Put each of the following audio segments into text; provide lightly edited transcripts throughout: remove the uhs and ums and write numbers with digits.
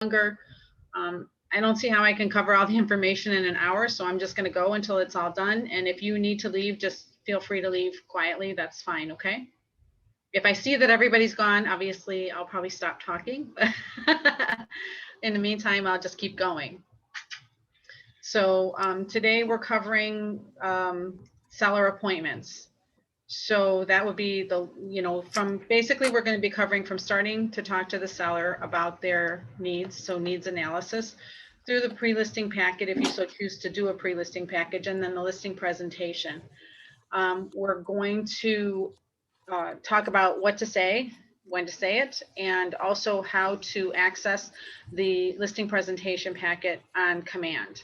longer. I don't see how I can cover all the information in an hour, so I'm just going to go until it's all done. And if you need to leave, just feel free to leave quietly. That's fine, okay? If I see that everybody's gone, obviously I'll probably stop talking. In the meantime, I'll just keep going. So today we're covering seller appointments. So that would be the, from basically we're going to be covering from starting to talk to the seller about their needs. So needs analysis through the pre-listing packet, if you so choose to do a pre-listing package, and then the listing presentation. We're going to talk about what to say, when to say it, and also how to access the listing presentation packet on command.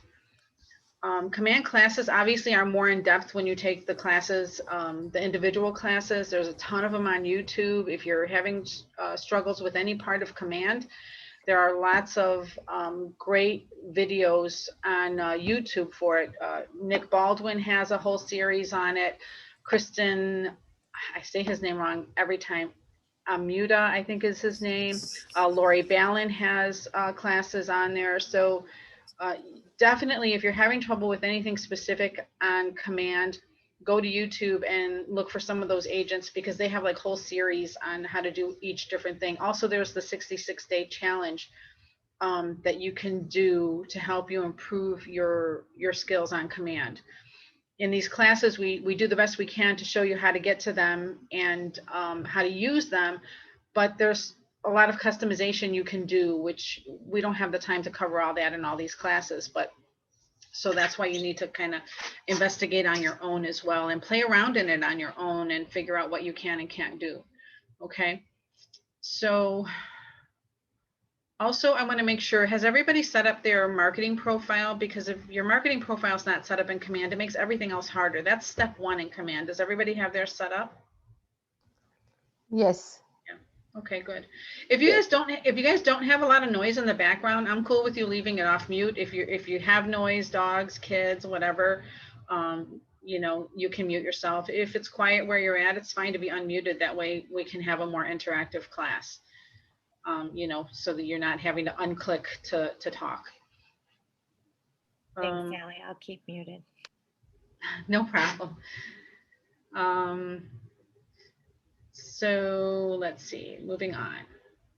Command classes obviously are more in depth when you take the classes, the individual classes. There's a ton of them on YouTube. If you're having struggles with any part of command, there are lots of great videos on YouTube for it. Nick Baldwin has a whole series on it. Kristen, I say his name wrong every time. Muda, I think is his name. Lori Ballin has classes on there. So definitely, if you're having trouble with anything specific on command, go to YouTube and look for some of those agents, because they have like whole series on how to do each different thing. Also, there's the 66-day challenge that you can do to help you improve your skills on command. In these classes, we do the best we can to show you how to get to them and how to use them, but there's a lot of customization you can do, which we don't have the time to cover all that in all these classes. But so that's why you need to kind of investigate on your own as well and play around in it on your own and figure out what you can and can't do. Okay. So also I want to make sure, has everybody set up their marketing profile? Because if your marketing profile is not set up in command, it makes everything else harder. That's step one in command. Does everybody have theirs set up? Yes. Okay, good. If you guys don't have a lot of noise in the background, I'm cool with you leaving it off mute. If you have noise, dogs, kids, whatever, you can mute yourself. If it's quiet where you're at, it's fine to be unmuted. That way we can have a more interactive class. So that you're not having to unclick to talk. Thanks, Sally. I'll keep muted. No problem. So let's see, moving on.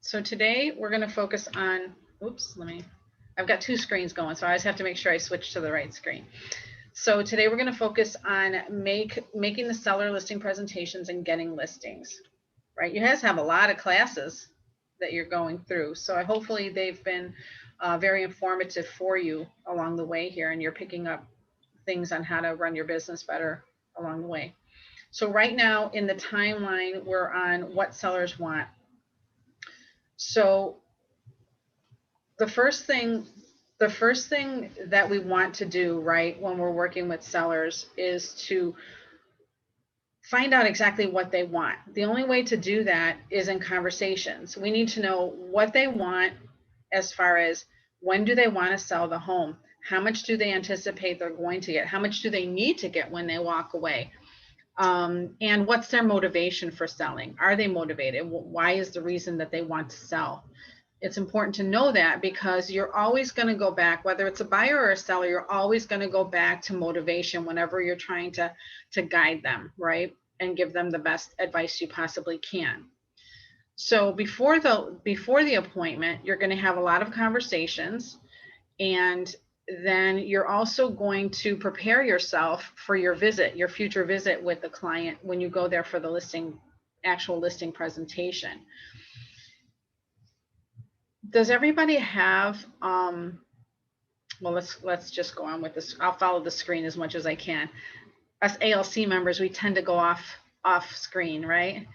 So today we're going to focus on, I've got two screens going, so I just have to make sure I switch to the right screen. So today we're going to focus on making the seller listing presentations and getting listings, right? You guys have a lot of classes that you're going through. So hopefully they've been very informative for you along the way here, and you're picking up things on how to run your business better along the way. So right now in the timeline, we're on what sellers want. So the first thing that we want to do, right, when we're working with sellers is to find out exactly what they want. The only way to do that is in conversations. We need to know what they want as far as when do they want to sell the home? How much do they anticipate they're going to get? How much do they need to get when they walk away? And what's their motivation for selling? Are they motivated? Why is the reason that they want to sell? It's important to know that, because you're always going to go back, whether it's a buyer or a seller, you're always going to go back to motivation whenever you're trying to guide them, right? And give them the best advice you possibly can. So before the appointment, you're going to have a lot of conversations, and then you're also going to prepare yourself for your future visit with the client when you go there for the actual listing presentation. Does everybody have, well, let's just go on with this. I'll follow the screen as much as I can. Us ALC members, we tend to go off screen, right?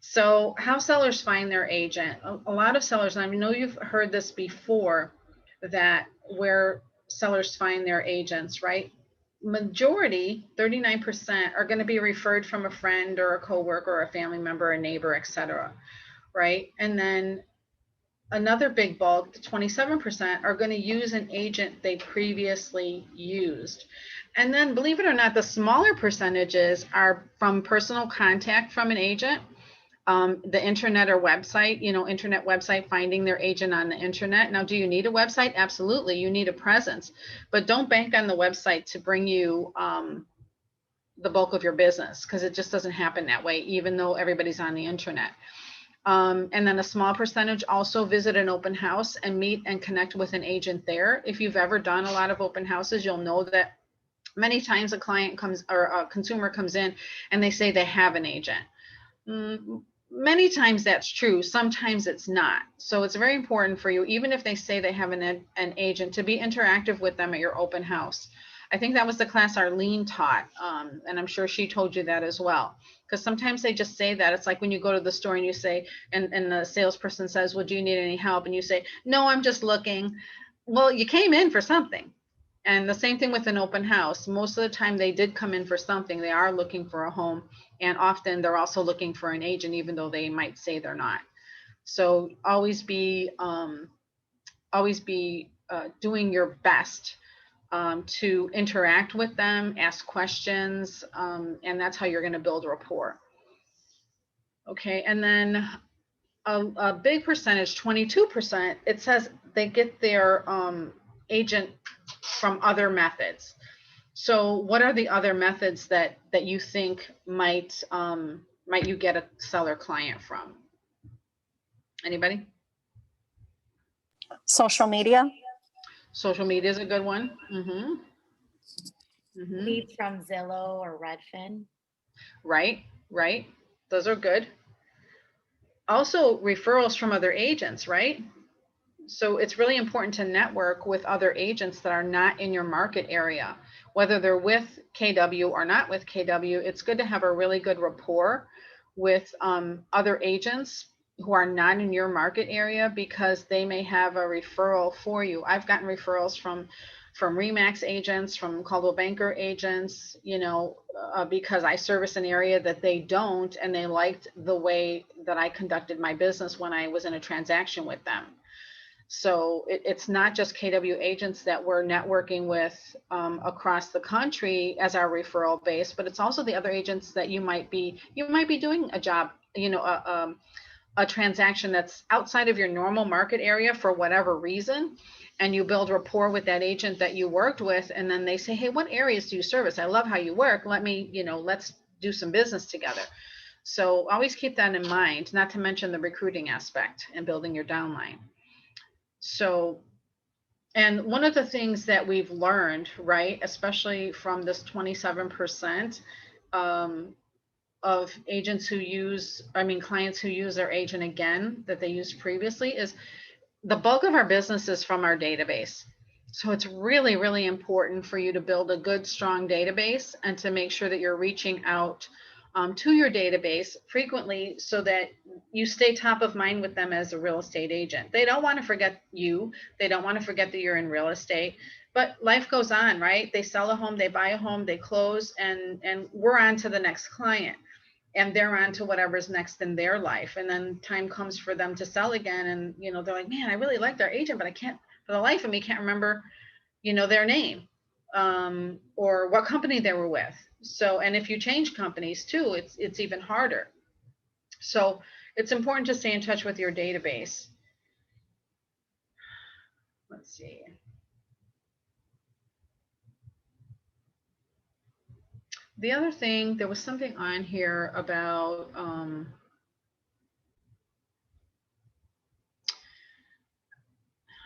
So how sellers find their agent. A lot of sellers, and I know you've heard this before, that where sellers find their agents, right? Majority, 39%, are going to be referred from a friend or a coworker or a family member, a neighbor, etc., right? And then another big bulk, 27%, are going to use an agent they previously used. And then, believe it or not, the smaller percentages are from personal contact from an agent, The internet or website, internet website, finding their agent on the internet. Now, do you need a website? Absolutely. You need a presence, but don't bank on the website to bring you the bulk of your business, because it just doesn't happen that way, even though everybody's on the internet. And then a small percentage also visit an open house and meet and connect with an agent there. If you've ever done a lot of open houses, you'll know that many times a client comes or a consumer comes in and they say they have an agent. Many times that's true. Sometimes it's not. So it's very important for you, even if they say they have an agent, to be interactive with them at your open house. I think that was the class Arlene taught, and I'm sure she told you that as well. Because sometimes they just say that. It's like when you go to the store and you say, and the salesperson says, well, do you need any help? And you say, no, I'm just looking. Well, you came in for something. And the same thing with an open house. Most of the time they did come in for something. They are looking for a home. And often they're also looking for an agent, even though they might say they're not. So always be doing your best to interact with them, ask questions, and that's how you're going to build rapport. Okay, and then a big percentage, 22%, it says they get their agent from other methods. So what are the other methods that you think might you get a seller client from? Anybody? Social media. Social media is a good one. Leads from Zillow or Redfin. Right. Those are good. Also, referrals from other agents, right? So it's really important to network with other agents that are not in your market area, whether they're with KW or not with KW. It's good to have a really good rapport with other agents who are not in your market area, because they may have a referral for you. I've gotten referrals from Remax agents, from Coldwell Banker agents, because I service an area that they don't, and they liked the way that I conducted my business when I was in a transaction with them. So it's not just KW agents that we're networking with across the country as our referral base, but it's also the other agents that you might be doing a job, a transaction that's outside of your normal market area for whatever reason, and you build rapport with that agent that you worked with, and then they say, hey, what areas do you service? I love how you work. Let's do some business together. So always keep that in mind, not to mention the recruiting aspect and building your downline. So, and one of the things that we've learned, right, especially from this 27% of agents who clients who use their agent again that they used previously, is the bulk of our business is from our database. So it's really, really important for you to build a good, strong database and to make sure that you're reaching out to your database frequently so that you stay top of mind with them as a real estate agent. They don't want to forget you. They don't want to forget that you're in real estate. But life goes on, right? They sell a home, they buy a home, they close, and we're on to the next client. And they're on to whatever's next in their life. And then time comes for them to sell again. And, they're like, man, I really like their agent, but I can't, for the life of me, can't remember, their name or what company they were with. So, and if you change companies too, it's even harder. So it's important to stay in touch with your database. Let's see. The other thing, there was something on here about,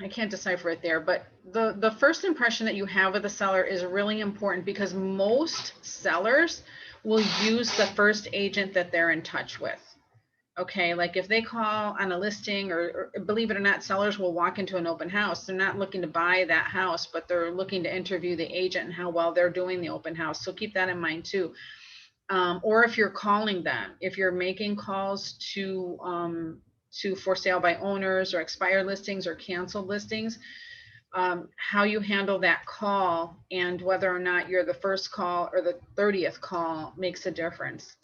I can't decipher it there, but the first impression that you have of the seller is really important, because most sellers will use the first agent that they're in touch with. Okay, like if they call on a listing, or believe it or not, sellers will walk into an open house. They're not looking to buy that house, but they're looking to interview the agent and how well they're doing the open house. So keep that in mind too. Or if you're calling them, if you're making calls to for sale by owners or expired listings or canceled listings, how you handle that call and whether or not you're the first call or the 30th call makes a difference.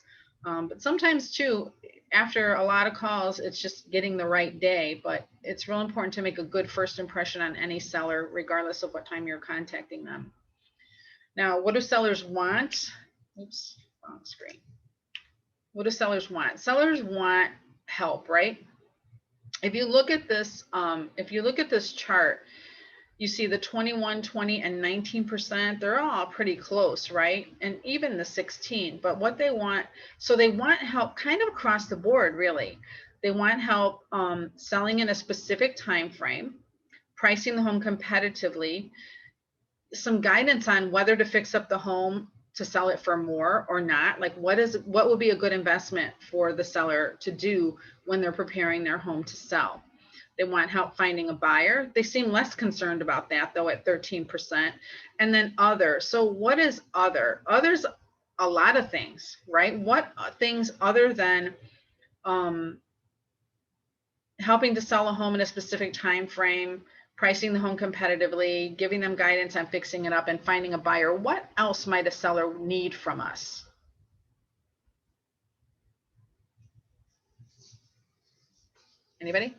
But sometimes too, after a lot of calls, it's just getting the right day, but it's real important to make a good first impression on any seller, regardless of what time you're contacting them. Now, what do sellers want? Oops, wrong screen. What do sellers want? Sellers want help, right? If you look at this chart, you see the 21, 20, and 19%, they're all pretty close, right? And even the 16, but what they want, so they want help kind of across the board, really. They want help selling in a specific time frame, pricing the home competitively, some guidance on whether to fix up the home to sell it for more or not. Like what would be a good investment for the seller to do when they're preparing their home to sell. They want help finding a buyer. They seem less concerned about that though at 13%. And then other. So what is other? Other's a lot of things, right? What things other than helping to sell a home in a specific time frame, pricing the home competitively, giving them guidance on fixing it up, and finding a buyer. What else might a seller need from us? Anybody?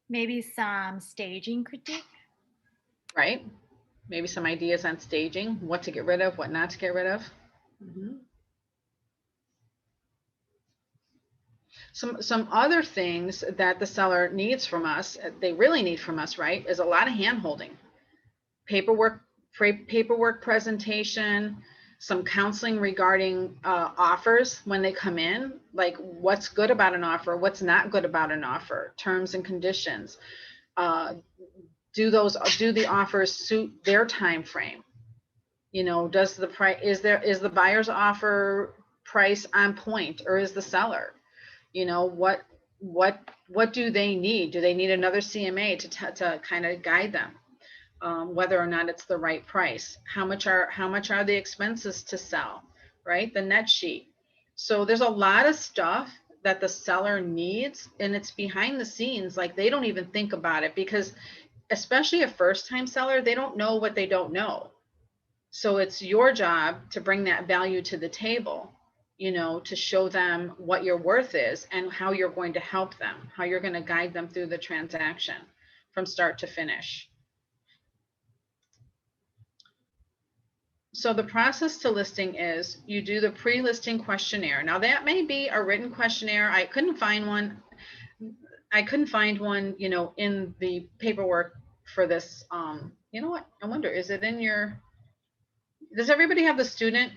Maybe some staging critique. Right? Maybe some ideas on staging, what to get rid of, what not to get rid of. Mm-hmm. Some other things that the seller needs from us, they really need from us, right, is a lot of hand-holding. Paperwork presentation, some counseling regarding offers when they come in, like what's good about an offer, what's not good about an offer, terms and conditions. Do the offers suit their time frame? You know, does the price, is the buyer's offer price on point, or is the seller? You know, what do they need? Do they need another CMA to kind of guide them? Whether or not it's the right price. How much are the expenses to sell, right? The net sheet. So there's a lot of stuff that the seller needs, and it's behind the scenes. Like they don't even think about it, because especially a first-time seller, they don't know what they don't know. So it's your job to bring that value to the table, you know, to show them what your worth is and how you're going to help them, how you're going to guide them through the transaction from start to finish. So the process to listing is you do the pre-listing questionnaire. Now that may be a written questionnaire. I couldn't find one, you know, in the paperwork for this. You know what? I wonder, is it in your, does everybody have the student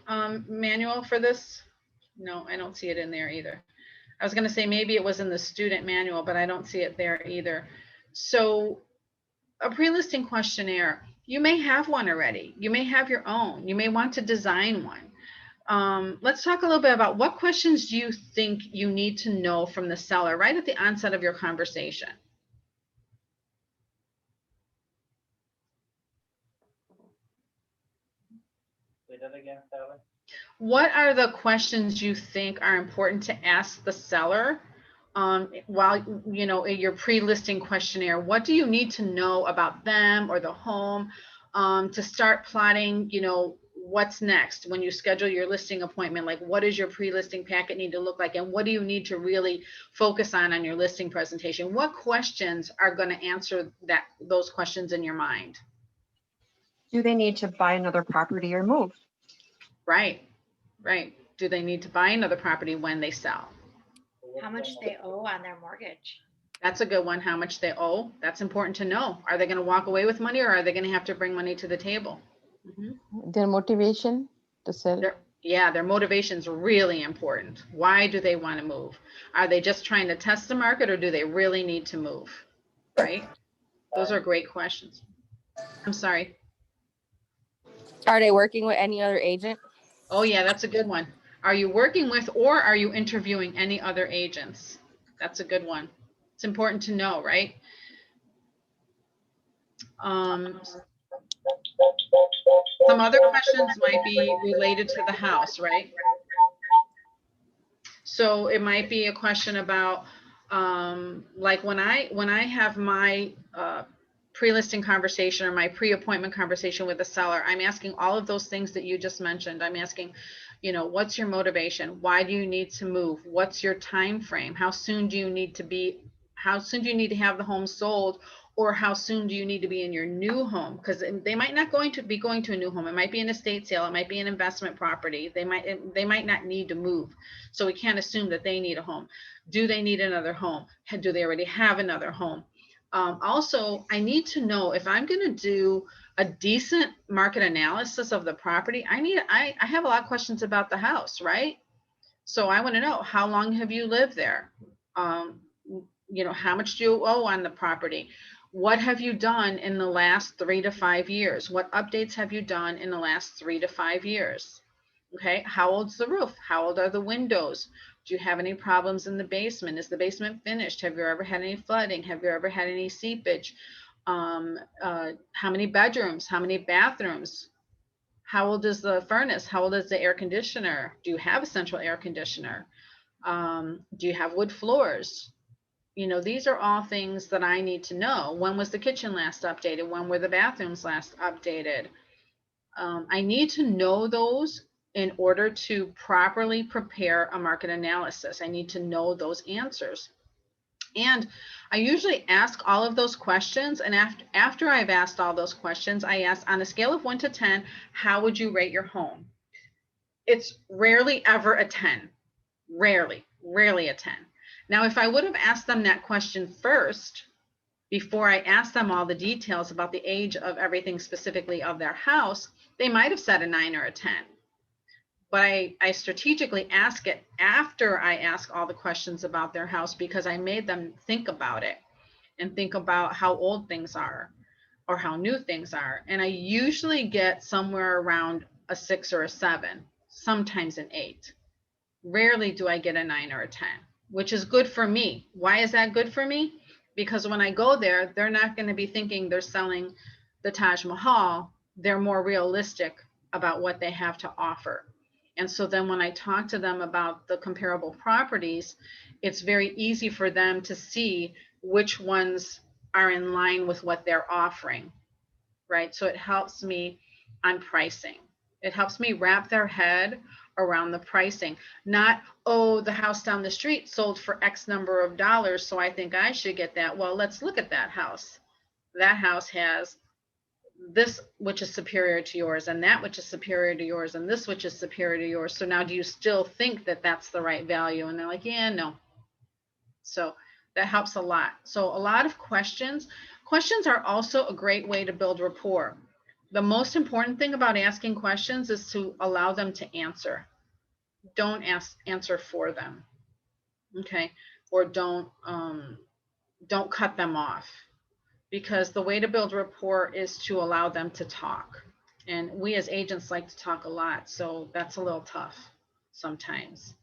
manual for this? No, I don't see it in there either. I was going to say maybe it was in the student manual, but I don't see it there either. So a pre-listing questionnaire, you may have one already. You may have your own. You may want to design one. Let's talk a little bit about what questions do you think you need to know from the seller right at the onset of your conversation? Say that again, Sally. What are the questions you think are important to ask the seller while, you know, in your pre-listing questionnaire? What do you need to know about them or the home to start plotting, you know, what's next when you schedule your listing appointment? Like, what does your pre-listing packet need to look like? And what do you need to really focus on your listing presentation? What questions are going to answer those questions in your mind? Do they need to buy another property or move? Right. Do they need to buy another property when they sell? How much they owe on their mortgage. That's a good one. How much they owe. That's important to know. Are they going to walk away with money, or are they going to have to bring money to the table? Mm-hmm. Their motivation to sell. Their motivation is really important. Why do they want to move? Are they just trying to test the market, or do they really need to move? Right? Those are great questions. I'm sorry. Are they working with any other agent? Oh yeah, that's a good one. Are you working with, or are you interviewing any other agents? That's a good one. It's important to know, right? Some other questions might be related to the house, right? So it might be a question about, like when I have my pre-listing conversation or my pre-appointment conversation with the seller, I'm asking all of those things that you just mentioned. I'm asking, you know, what's your motivation? Why do you need to move? What's your time frame? How soon do you need to have the home sold or how soon do you need to be in your new home? Because they might not be going to a new home. It might be an estate sale. It might be an investment property. They might not need to move. So we can't assume that they need a home. Do they need another home? Do they already have another home? Also, I need to know if I'm going to do a decent market analysis of the property. I have a lot of questions about the house, right? So I want to know, how long have you lived there? You know, how much do you owe on the property? What have you done in the last 3 to 5 years? What updates have you done in the last 3 to 5 years? Okay, how old's the roof? How old are the windows? Do you have any problems in the basement? Is the basement finished? Have you ever had any flooding? Have you ever had any seepage? How many bedrooms? How many bathrooms? How old is the furnace? How old is the air conditioner? Do you have a central air conditioner? Do you have wood floors? You know, these are all things that I need to know. When was the kitchen last updated? When were the bathrooms last updated? I need to know those in order to properly prepare a market analysis. I need to know those answers. And I usually ask all of those questions. And after I've asked all those questions, I ask, on a scale of 1 to 10, how would you rate your home? It's rarely ever a 10. Rarely a 10. Now, if I would have asked them that question first, before I asked them all the details about the age of everything specifically of their house, they might have said a 9 or a 10. But I strategically ask it after I ask all the questions about their house, because I made them think about it and think about how old things are or how new things are. And I usually get somewhere around a 6 or a 7, sometimes an 8. Rarely do I get a 9 or a 10, which is good for me. Why is that good for me? Because when I go there, they're not going to be thinking they're selling the Taj Mahal. They're more realistic about what they have to offer. And so then when I talk to them about the comparable properties, it's very easy for them to see which ones are in line with what they're offering, right? So it helps me on pricing. It helps me wrap their head around the pricing, not, oh, the house down the street sold for X number of dollars, so I think I should get that. Well, let's look at that house. That house has this, which is superior to yours, and that, which is superior to yours, and this, which is superior to yours. So now do you still think that that's the right value? And they're like, yeah, no. So that helps a lot. So a lot of questions are also a great way to build rapport. The most important thing about asking questions is to allow them to answer. Don't answer for them, okay? Or don't cut them off, because the way to build rapport is to allow them to talk. And we as agents like to talk a lot, so that's a little tough sometimes.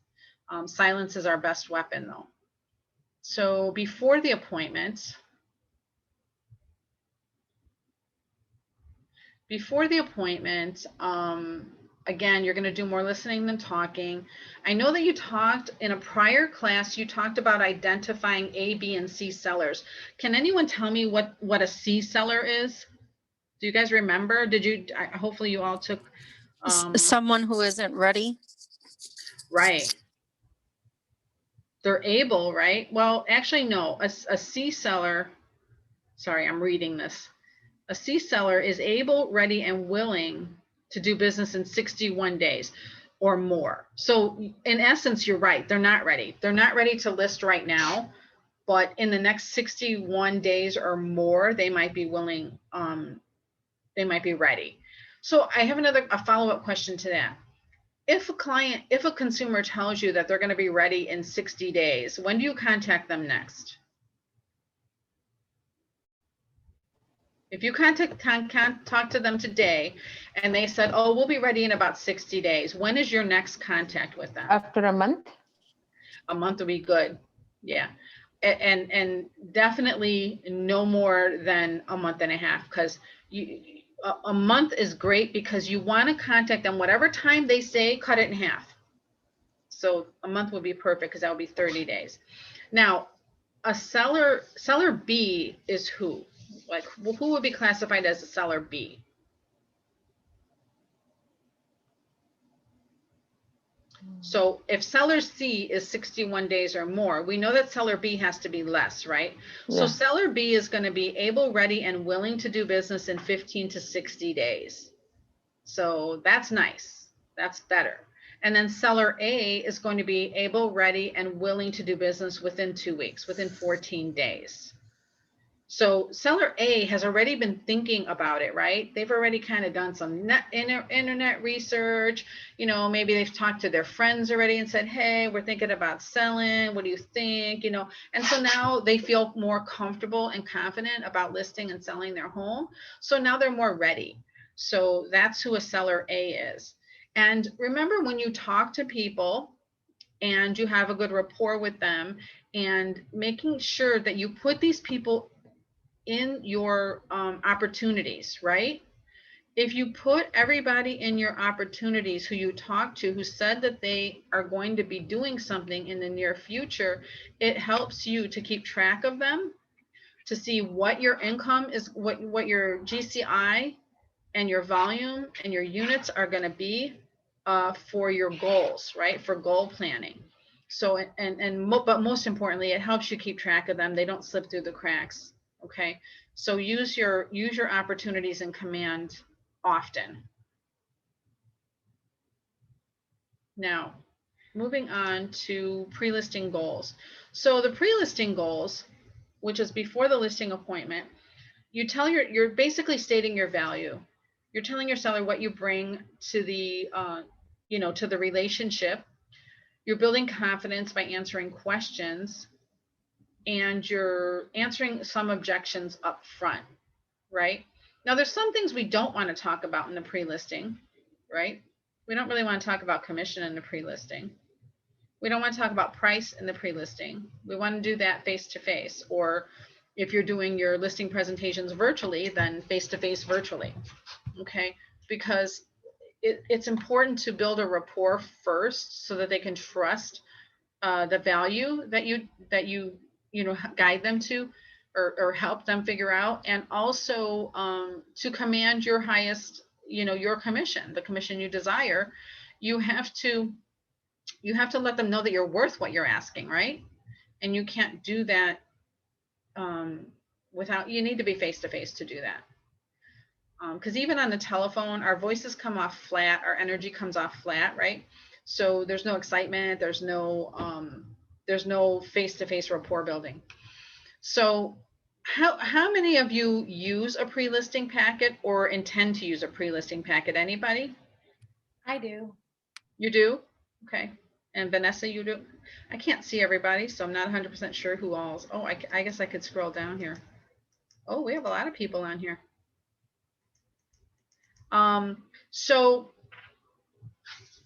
Silence is our best weapon, though. So before the appointment, again, you're going to do more listening than talking. I know that you talked in a prior class, you talked about identifying A, B, and C sellers. Can anyone tell me what a C seller is? Do you guys remember? Did you, hopefully you all took. Someone who isn't ready. Right. They're able, right? Well, actually, no, a C seller, sorry, I'm reading this. A C seller is able, ready, and willing to do business in 61 days or more. So in essence, you're right. They're not ready. They're not ready to list right now, but in the next 61 days or more, they might be willing, they might be ready. So I have a follow-up question to that. If a consumer tells you that they're going to be ready in 60 days, when do you contact them next? If you talk to them today and they said, oh, we'll be ready in about 60 days, when is your next contact with them? After a month? A month would be good. Yeah. And definitely no more than a month and a half, because a month is great because you want to contact them whatever time they say, cut it in half. So a month would be perfect because that would be 30 days. Now, a seller B is who? Like, who would be classified as a seller B? So if seller C is 61 days or more, we know that seller B has to be less, right? So Yeah. seller B is going to be able, ready, and willing to do business in 15 to 60 days. So that's nice. That's better. And then seller A is going to be able, ready, and willing to do business within 2 weeks, within 14 days. So seller A has already been thinking about it, right? They've already kind of done some internet research. You know, maybe they've talked to their friends already and said, hey, we're thinking about selling. What do you think? You know, and so now they feel more comfortable and confident about listing and selling their home. So now they're more ready. So that's who a seller A is. And remember, when you talk to people and you have a good rapport with them, and making sure that you put these people in your opportunities, right? If you put everybody in your opportunities who you talk to, who said that they are going to be doing something in the near future, it helps you to keep track of them, to see what your income is, what your GCI and your volume and your units are going to be for your goals, right? For goal planning. So, but most importantly, it helps you keep track of them. They don't slip through the cracks. Okay. So use your opportunities in command often. Now, moving on to pre-listing goals. So the pre-listing goals, which is before the listing appointment, you tell you're basically stating your value. You're telling your seller what you bring to the, to the relationship. You're building confidence by answering questions, and you're answering some objections up front, right? Now, there's some things we don't want to talk about in the pre-listing, right? We don't really want to talk about commission in the pre-listing. We don't want to talk about price in the pre-listing. We want to do that face-to-face, or if you're doing your listing presentations virtually, then face-to-face virtually, okay? Because it's important to build a rapport first so that they can trust the value that you guide them to, or help them figure out, and also to command your highest, your commission, the commission you desire. You have to let them know that you're worth what you're asking, right? And you can't do that without, you need to be face-to-face to do that. Because even on the telephone, our voices come off flat, our energy comes off flat, right? So there's no excitement, there's no face-to-face rapport building. So how many of you use a pre-listing packet or intend to use a pre-listing packet? Anybody? I do. You do? Okay. And Vanessa, you do? I can't see everybody, so I'm not 100% sure who all's. Oh, I guess I could scroll down here. Oh, we have a lot of people on here. So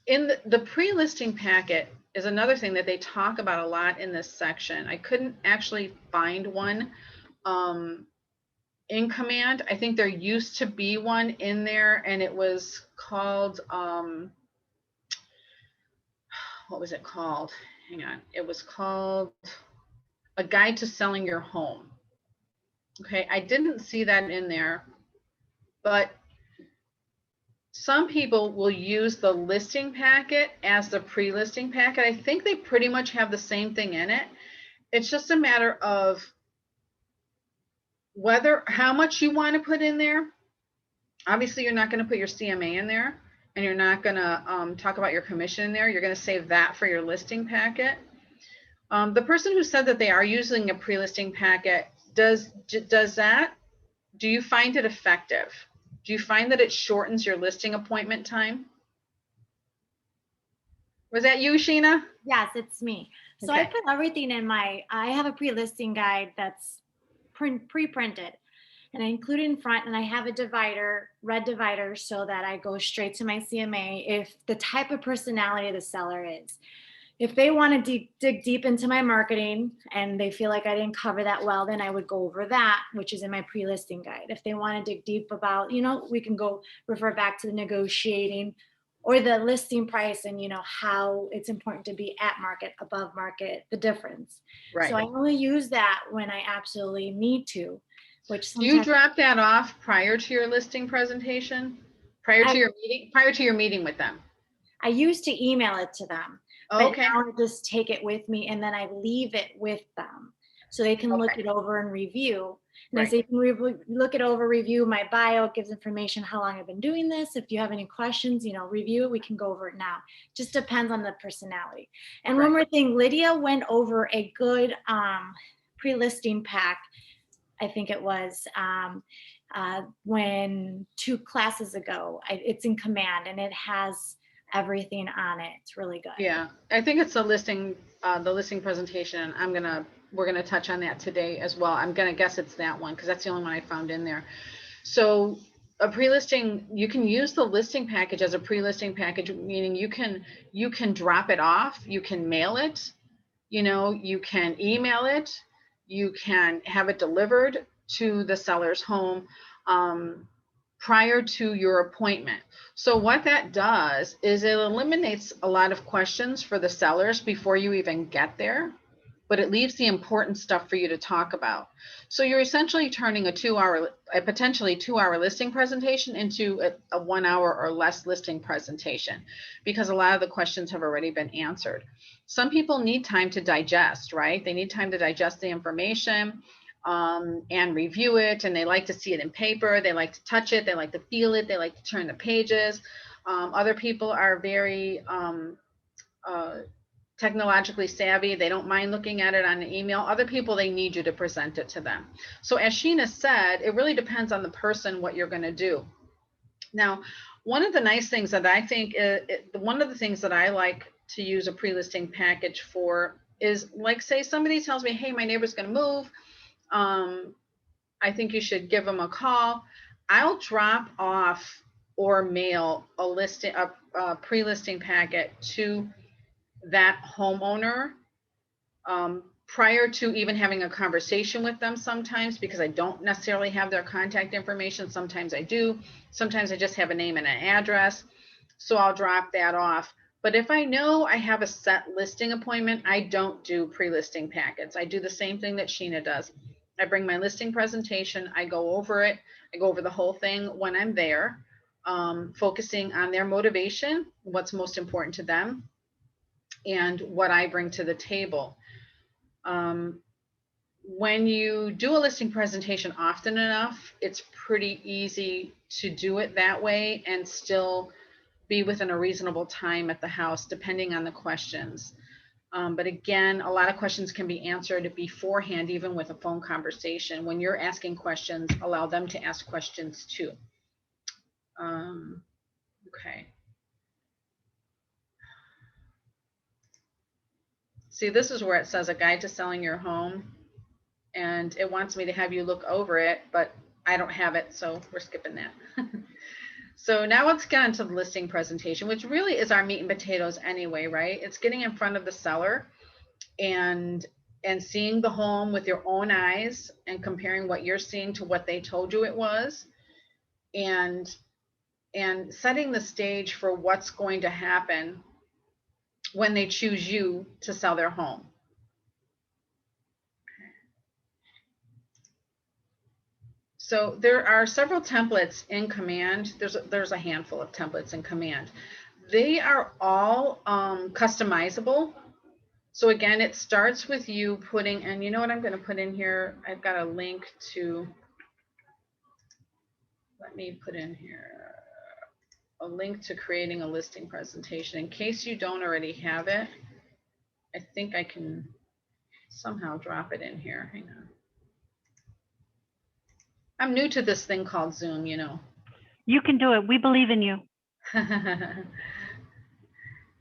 in the pre-listing packet is another thing that they talk about a lot in this section. I couldn't actually find one in command. I think there used to be one in there, and it was called, what was it called? Hang on. It was called A Guide to Selling Your Home. Okay, I didn't see that in there, but some people will use the listing packet as the pre-listing packet. I think they pretty much have the same thing in it. It's just a matter of how much you want to put in there. Obviously, you're not going to put your CMA in there, and you're not going to talk about your commission in there. You're going to save that for your listing packet. The person who said that they are using a pre-listing packet, do you find it effective? Do you find that it shortens your listing appointment time? Was that you, Sheena? Yes, it's me. So Okay. I put everything in I have a pre-listing guide that's pre-printed, and I include in front, and I have a red divider, so that I go straight to my CMA if the type of personality the seller is. If they want to dig deep into my marketing and they feel like I didn't cover that well, then I would go over that, which is in my pre-listing guide. If they want to dig deep about, we can go refer back to the negotiating or the listing price, and how it's important to be at market, above market, the difference. Right. So I only use that when I absolutely need to, which sometimes. Do you drop that off prior to your listing presentation? Prior to your meeting with them? I used to email it to them, but Okay, now I just take it with me and then I leave it with them so they can look Okay. it over and review. And I Right. say, you can look it over, review my bio, it gives information how long I've been doing this. If you have any questions, review it. We can go over it now. Just depends on the personality. And one Right. more thing, Lydia went over a good pre-listing pack. I think it was when 2 classes ago. It's in Command and it has everything on it. It's really good. Yeah, I think it's the listing presentation. We're gonna touch on that today as well. I'm gonna guess it's that one because that's the only one I found in there. So a pre-listing, you can use the listing package as a pre-listing package, meaning you can drop it off, you can mail it, you can email it, you can have it delivered to the seller's home prior to your appointment. So what that does is it eliminates a lot of questions for the sellers before you even get there, but it leaves the important stuff for you to talk about. So you're essentially turning a potentially 2-hour listing presentation into a 1 hour or less listing presentation because a lot of the questions have already been answered. Some people need time to digest, right? They need time to digest the information and review it, and they like to see it in paper. They like to touch it. They like to feel it. They like to turn the pages. Other people are very technologically savvy. They don't mind looking at it on an email. Other people, they need you to present it to them. So as Sheena said, it really depends on the person what you're going to do. Now, one of the nice things that I think, one of the things that I like to use a pre-listing package for is, like, say somebody tells me, hey, my neighbor's going to move. I think you should give them a call. I'll drop off or mail a pre-listing packet to that homeowner prior to even having a conversation with them sometimes, because I don't necessarily have their contact information. Sometimes I do. Sometimes I just have a name and an address. So I'll drop that off. But if I know I have a set listing appointment, I don't do pre-listing packets. I do the same thing that Sheena does. I bring my listing presentation. I go over it. I go over the whole thing when I'm there, focusing on their motivation, what's most important to them, and what I bring to the table. When you do a listing presentation often enough, it's pretty easy to do it that way and still be within a reasonable time at the house, depending on the questions. But again, a lot of questions can be answered beforehand, even with a phone conversation. When you're asking questions, allow them to ask questions too. Okay. See, this is where it says a guide to selling your home, and it wants me to have you look over it, but I don't have it, so we're skipping that. So now let's get into the listing presentation, which really is our meat and potatoes anyway, right? It's getting in front of the seller and seeing the home with your own eyes and comparing what you're seeing to what they told you it was, and setting the stage for what's going to happen when they choose you to sell their home. So there are several templates in Command. There's a handful of templates in Command. They are all customizable. So again, it starts with you putting, and you know what I'm going to put in here? I've got a link to, let me put in here a link to creating a listing presentation. In case you don't already have it, I think I can somehow drop it in here. Hang on. I'm new to this thing called Zoom, you know. You can do it. We believe in you.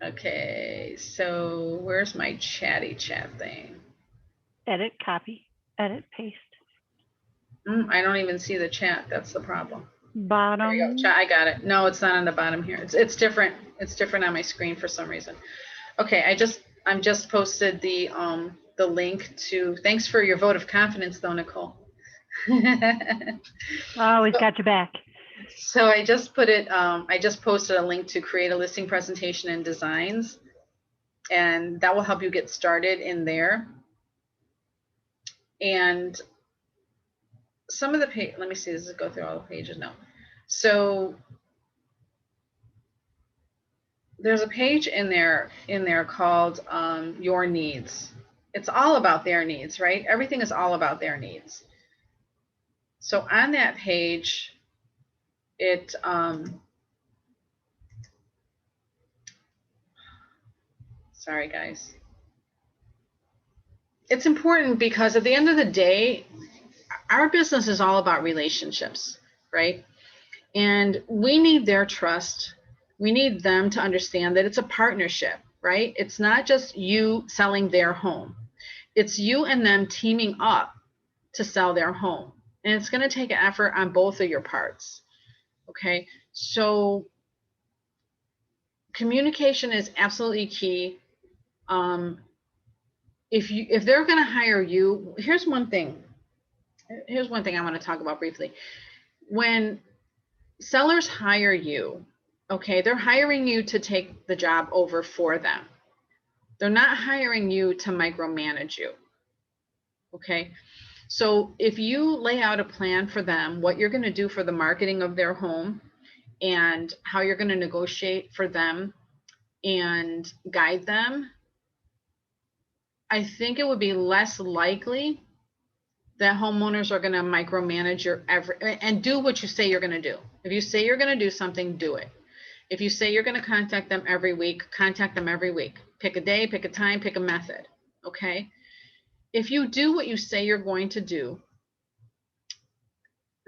Okay, so where's my chatty chat thing? Edit, copy, edit, paste. I don't even see the chat. That's the problem. Bottom. There you go. Chat, I got it. No, it's not on the bottom here. It's different. It's different on my screen for some reason. Okay, I'm just posted the link to. Thanks for your vote of confidence, though, Nicole. Always got your back. So I just put it. I just posted a link to create a listing presentation and designs, and that will help you get started in there. And some of the page. Let me see. Does it go through all the pages? No. So there's a page in there called your needs. It's all about their needs, right? Everything is all about their needs. So on that page, it sorry guys. It's important because at the end of the day, our business is all about relationships, right? And we need their trust. We need them to understand that it's a partnership, right? It's not just you selling their home. It's you and them teaming up to sell their home. And it's going to take an effort on both of your parts. Okay. So communication is absolutely key. If they're going to hire you, here's one thing I want to talk about briefly. When sellers hire you, okay, they're hiring you to take the job over for them. They're not hiring you to micromanage you. Okay. So if you lay out a plan for them, what you're going to do for the marketing of their home and how you're going to negotiate for them and guide them, I think it would be less likely that homeowners are going to micromanage your and do what you say you're going to do. If you say you're going to do something, do it. If you say you're going to contact them every week, contact them every week. Pick a day, pick a time, pick a method. Okay. If you do what you say you're going to do,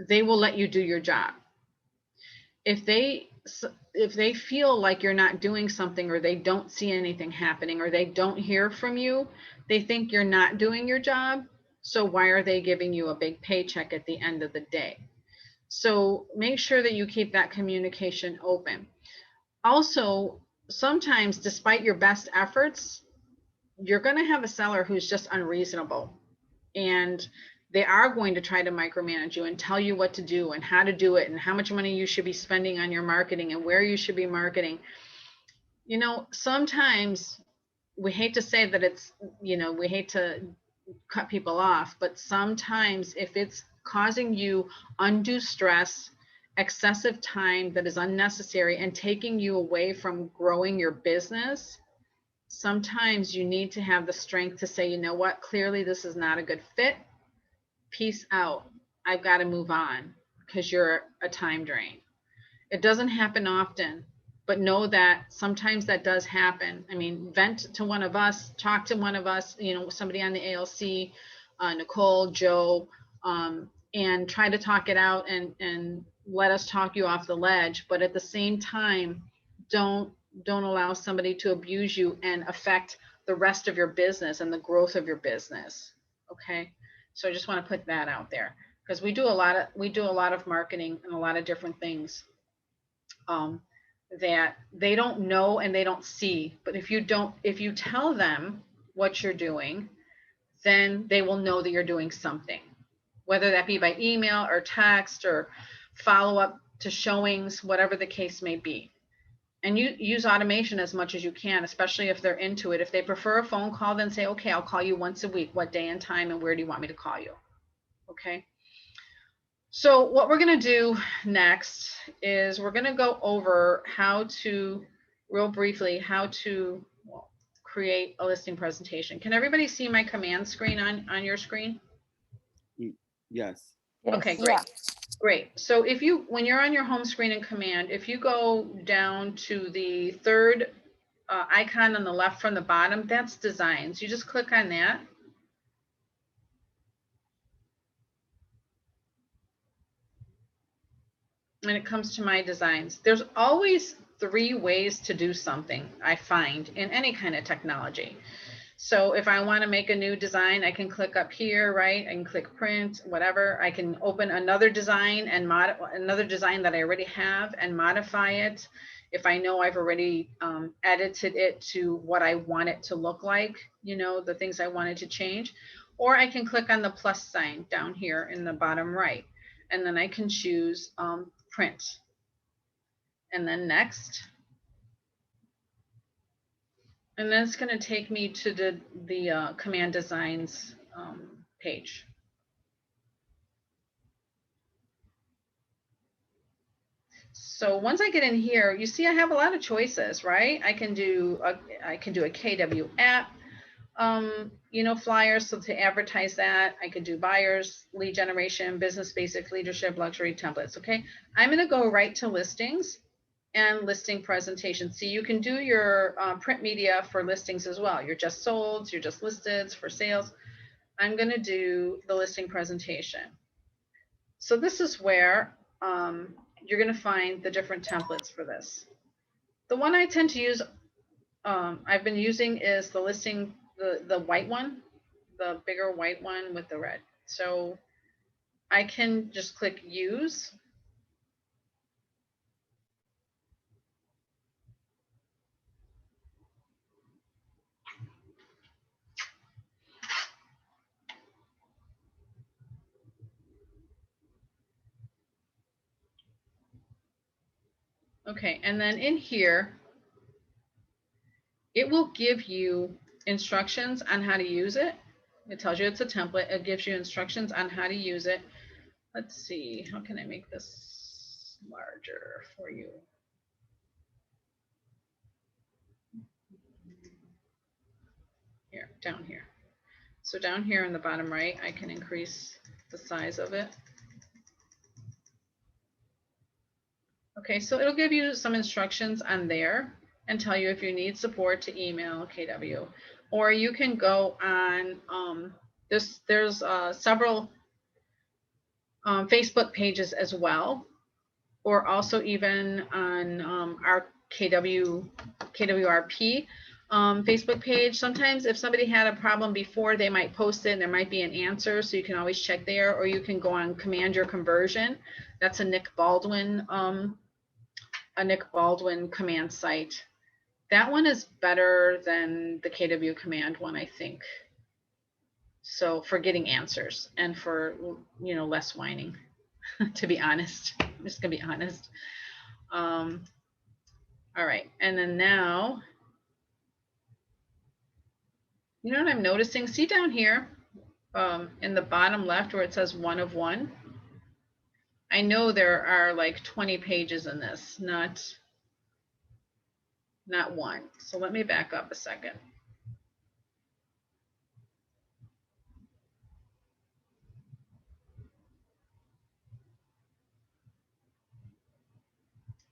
they will let you do your job. If they feel like you're not doing something, or they don't see anything happening, or they don't hear from you, they think you're not doing your job. So why are they giving you a big paycheck at the end of the day? So make sure that you keep that communication open. Also, sometimes despite your best efforts, you're going to have a seller who's just unreasonable, and they are going to try to micromanage you and tell you what to do and how to do it and how much money you should be spending on your marketing and where you should be marketing. You know, sometimes we hate to say that it's, we hate to cut people off, but sometimes if it's causing you undue stress, excessive time that is unnecessary, and taking you away from growing your business, sometimes you need to have the strength to say, you know what, clearly this is not a good fit. Peace out. I've got to move on because you're a time drain. It doesn't happen often, but know that sometimes that does happen. I mean, vent to one of us, talk to one of us, somebody on the ALC, Nicole, Joe, and try to talk it out and let us talk you off the ledge. But at the same time, don't allow somebody to abuse you and affect the rest of your business and the growth of your business. Okay. So I just want to put that out there, because we do a lot of marketing and a lot of different things that they don't know and they don't see. But if you tell them what you're doing, then they will know that you're doing something, whether that be by email or text or follow up to showings, whatever the case may be. And you use automation as much as you can, especially if they're into it. If they prefer a phone call, then say, okay, I'll call you once a week. What day and time, and where do you want me to call you? Okay. So what we're going to do next is we're going to go over real briefly, how to create a listing presentation. Can everybody see my command screen on your screen? Yes. Okay, great. Yeah. Great. So when you're on your home screen in command, if you go down to the third icon on the left from the bottom, that's designs. You just click on that. And it comes to my designs. There's always 3 ways to do something, I find, in any kind of technology. So if I want to make a new design, I can click up here, right? I can click print, whatever. I can open another design and another design that I already have and modify it. If I know I've already edited it to what I want it to look like, the things I wanted to change. Or I can click on the plus sign down here in the bottom right, and then I can choose print. And then next. And then it's going to take me to the command designs page. So once I get in here, you see I have a lot of choices, right? I can do a KW app, you know, flyers, so to advertise that. I could do buyers, lead generation, business basics, leadership, luxury templates. Okay, I'm going to go right to listings and listing presentation. See, you can do your print media for listings as well. You're just solds, you're just listed for sales. I'm going to do the listing presentation. So this is where you're going to find the different templates for this. The one I tend to use, I've been using is the listing, the white one, the bigger white one with the red. So I can just click use. Okay, and then in here, it will give you instructions on how to use it. It tells you it's a template. It gives you instructions on how to use it. Let's see, how can I make this larger for you? Here, down here. So down here in the bottom right, I can increase the size of it. Okay, so it'll give you some instructions on there and tell you if you need support to email KW, or you can go on, there's several Facebook pages as well, or also even on our KWRP Facebook page. Sometimes if somebody had a problem before, they might post it and there might be an answer, so you can always check there, or you can go on Command Your Conversion. That's a Nick Baldwin command site. That one is better than the KW command one, I think. So for getting answers and for, you know, less whining, to be honest. I'm just gonna be honest. All right, and then now, you know what I'm noticing? See down here in the bottom left where it says 1 of 1. I know there are like 20 pages in this, not one. So let me back up a second.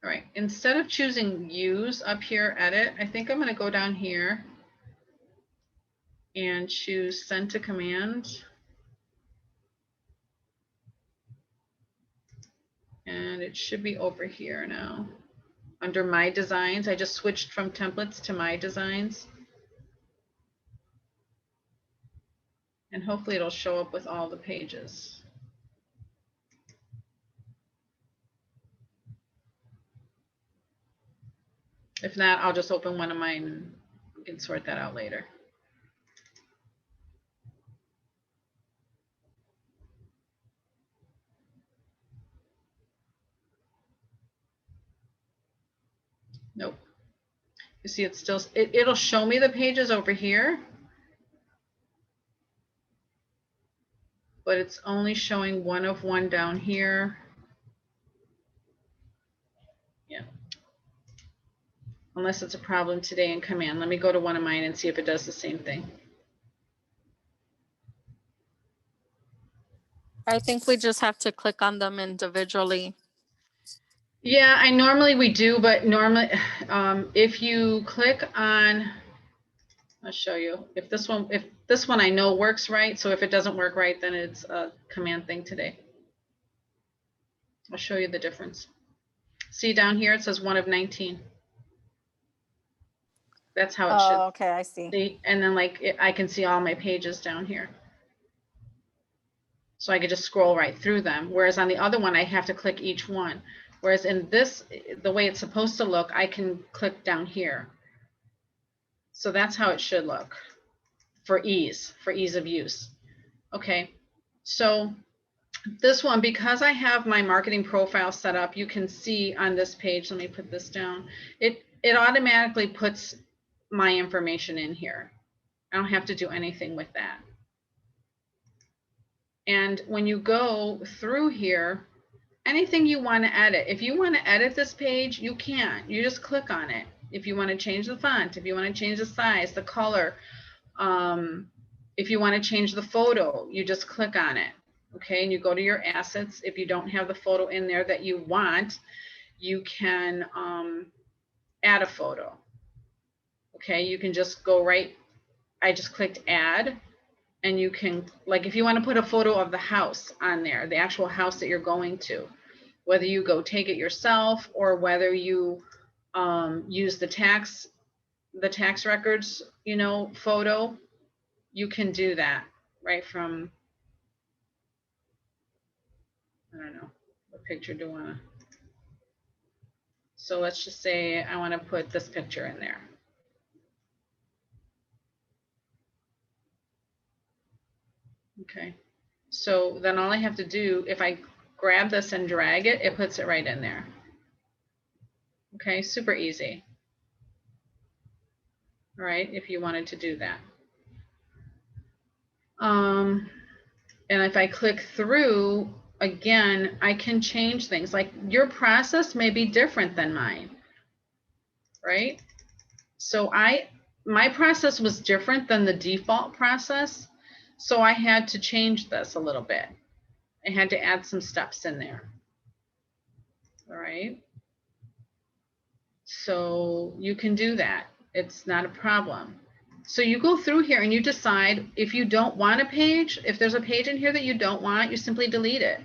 All right, instead of choosing use up here, edit, I think I'm going to go down here and choose send to command. And it should be over here now. Under my designs, I just switched from templates to my designs. And hopefully it'll show up with all the pages. If not, I'll just open one of mine and we can sort that out later. Nope. You see, it's still, it'll show me the pages over here, but it's only showing 1 of 1 down here. Yeah. Unless it's a problem today in command. Let me go to one of mine and see if it does the same thing. I think we just have to click on them individually. Yeah, we do, but normally if you click on, I'll show you if this one I know works right. So if it doesn't work right, then it's a command thing today. I'll show you the difference. See down here, it says 1 of 19. That's how it should. Oh, okay, I see. And then I can see all my pages down here. So I could just scroll right through them. Whereas on the other one, I have to click each one. Whereas in this, the way it's supposed to look, I can click down here. So that's how it should look for ease of use. Okay, so this one, because I have my marketing profile set up, you can see on this page, let me put this down, it automatically puts my information in here. I don't have to do anything with that. And when you go through here, anything you want to edit. If you want to edit this page, you can. You just click on it. If you want to change the font, if you want to change the size, the color, if you want to change the photo, you just click on it. Okay, and you go to your assets. If you don't have the photo in there that you want, you can add a photo. Okay, you can just go right. I just clicked add, and you can, like, if you want to put a photo of the house on there, the actual house that you're going to, whether you go take it yourself or whether you use the tax records, you know, photo, you can do that right from, I don't know, what picture do you want to, so let's just say I want to put this picture in there. Okay, so then all I have to do, if I grab this and drag it, it puts it right in there. Okay, super easy. All right, if you wanted to do that. And if I click through, again, I can change things. Like your process may be different than mine, right? So my process was different than the default process. So I had to change this a little bit. I had to add some steps in there. All right. So you can do that. It's not a problem. So you go through here and you decide if you don't want a page, if there's a page in here that you don't want, you simply delete it.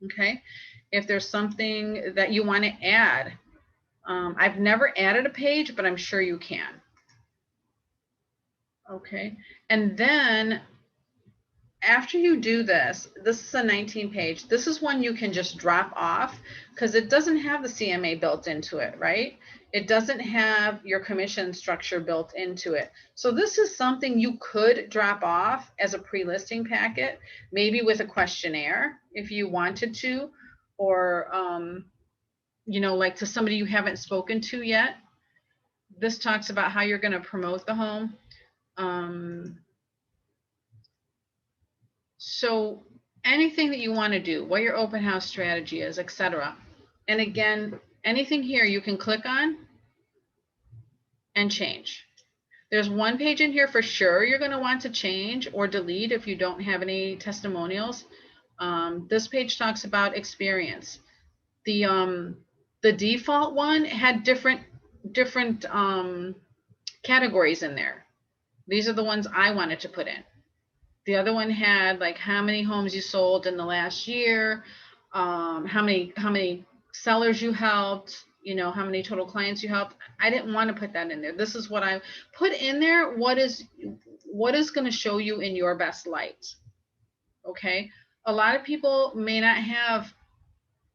Okay. If there's something that you want to add, I've never added a page, but I'm sure you can. Okay. And then after you do this, this is a 19 page. This is one you can just drop off because it doesn't have the CMA built into it, right? It doesn't have your commission structure built into it. So this is something you could drop off as a pre-listing packet, maybe with a questionnaire if you wanted to, or, you know, like to somebody you haven't spoken to yet. This talks about how you're going to promote the home. So anything that you want to do, what your open house strategy is, etc. And again, anything here you can click on and change. There's one page in here for sure you're going to want to change or delete if you don't have any testimonials. This page talks about experience. The default one had different categories in there. These are the ones I wanted to put in. The other one had like how many homes you sold in the last year, how many sellers you helped, you know, how many total clients you helped. I didn't want to put that in there. This is what I put in there. What is going to show you in your best light? Okay. A lot of people may not have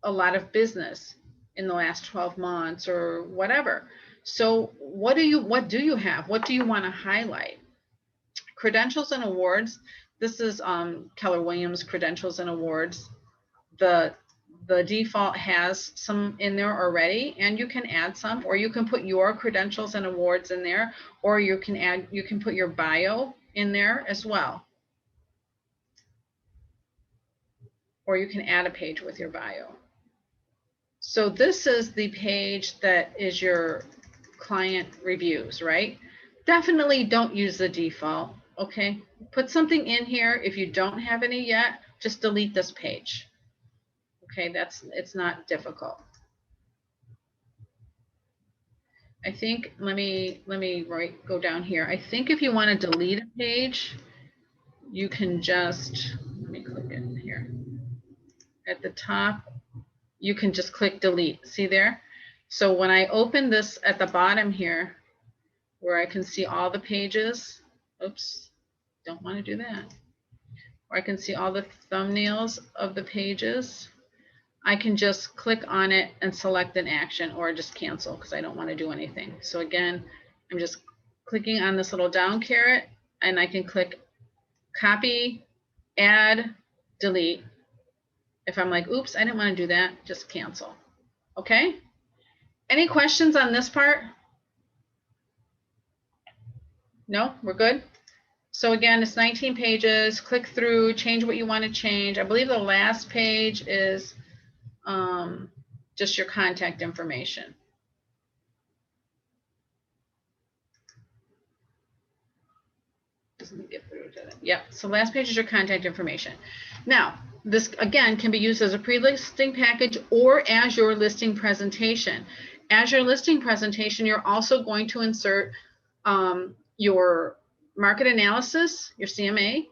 a lot of business in the last 12 months or whatever. So what do you have? What do you want to highlight? Credentials and awards. This is Keller Williams credentials and awards. The default has some in there already, and you can add some, or you can put your credentials and awards in there, or you can put your bio in there as well. Or you can add a page with your bio. So this is the page that is your client reviews, right? Definitely don't use the default. Okay, put something in here. If you don't have any yet, just delete this page. Okay, it's not difficult. I think, let me go down here. I think if you want to delete a page, you can just, let me click in here. At the top, you can just click delete. See there? So when I open this at the bottom here, where I can see all the pages, oops. Don't want to do that. Or I can see all the thumbnails of the pages. I can just click on it and select an action or just cancel because I don't want to do anything. So again, I'm just clicking on this little down caret and I can click copy, add, delete. If I'm like, oops, I didn't want to do that, just cancel. Okay? Any questions on this part? No, we're good? So again, it's 19 pages, click through, change what you want to change. I believe the last page is just your contact information. Doesn't get through to that. Yep. So last page is your contact information. Now, this again can be used as a pre-listing package or as your listing presentation. As your listing presentation, you're also going to insert your market analysis, your CMA,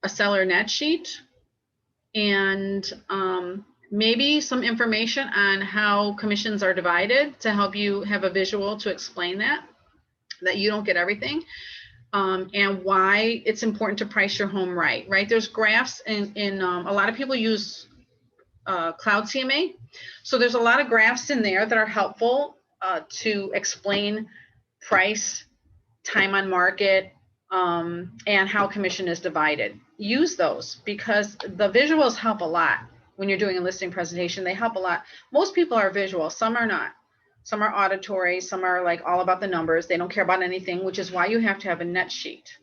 a seller net sheet, and maybe some information on how commissions are divided to help you have a visual to explain that you don't get everything. And why it's important to price your home right? There's graphs in a lot of people use Cloud CMA. So there's a lot of graphs in there that are helpful to explain price, time on market, and how commission is divided. Use those because the visuals help a lot when you're doing a listing presentation. They help a lot. Most people are visual, some are not. Some are auditory, some are like all about the numbers. They don't care about anything, which is why you have to have a net sheet.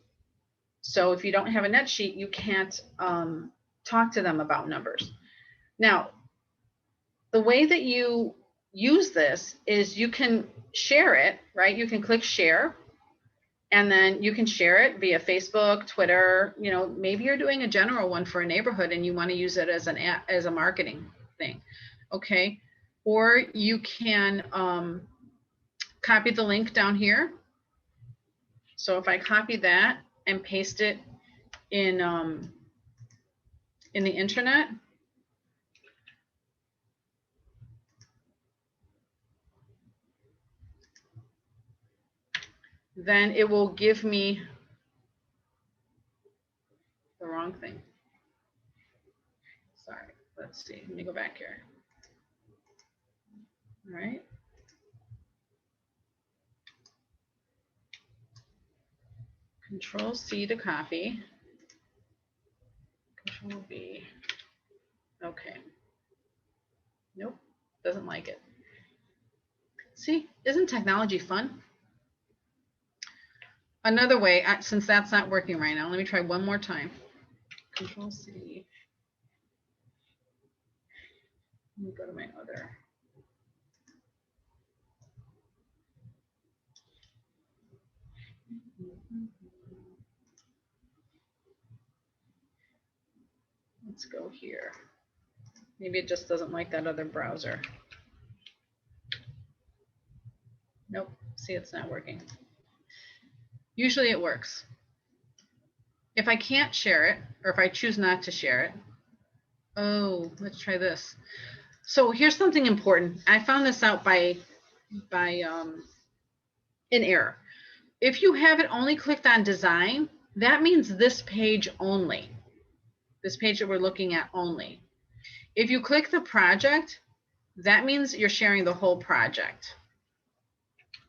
So if you don't have a net sheet, you can't talk to them about numbers. Now, the way that you use this is you can share it, right? You can click share, and then you can share it via Facebook, Twitter. You know, maybe you're doing a general one for a neighborhood and you want to use it as a marketing thing, okay? Or you can copy the link down here. So if I copy that and paste it in the intranet, then it will give me the wrong thing. Sorry, let's see, let me go back here. All right. Control C to copy. Control V. Okay. Nope, doesn't like it. See, isn't technology fun? Another way, since that's not working right now, let me try one more time. Control C. Let me go to my other. Let's go here. Maybe it just doesn't like that other browser. Nope, see, it's not working. Usually it works. If I can't share it, or if I choose not to share it, oh, let's try this. So here's something important. I found this out by in error. If you have it only clicked on design, that means this page only. This page that we're looking at only. If you click the project, that means you're sharing the whole project.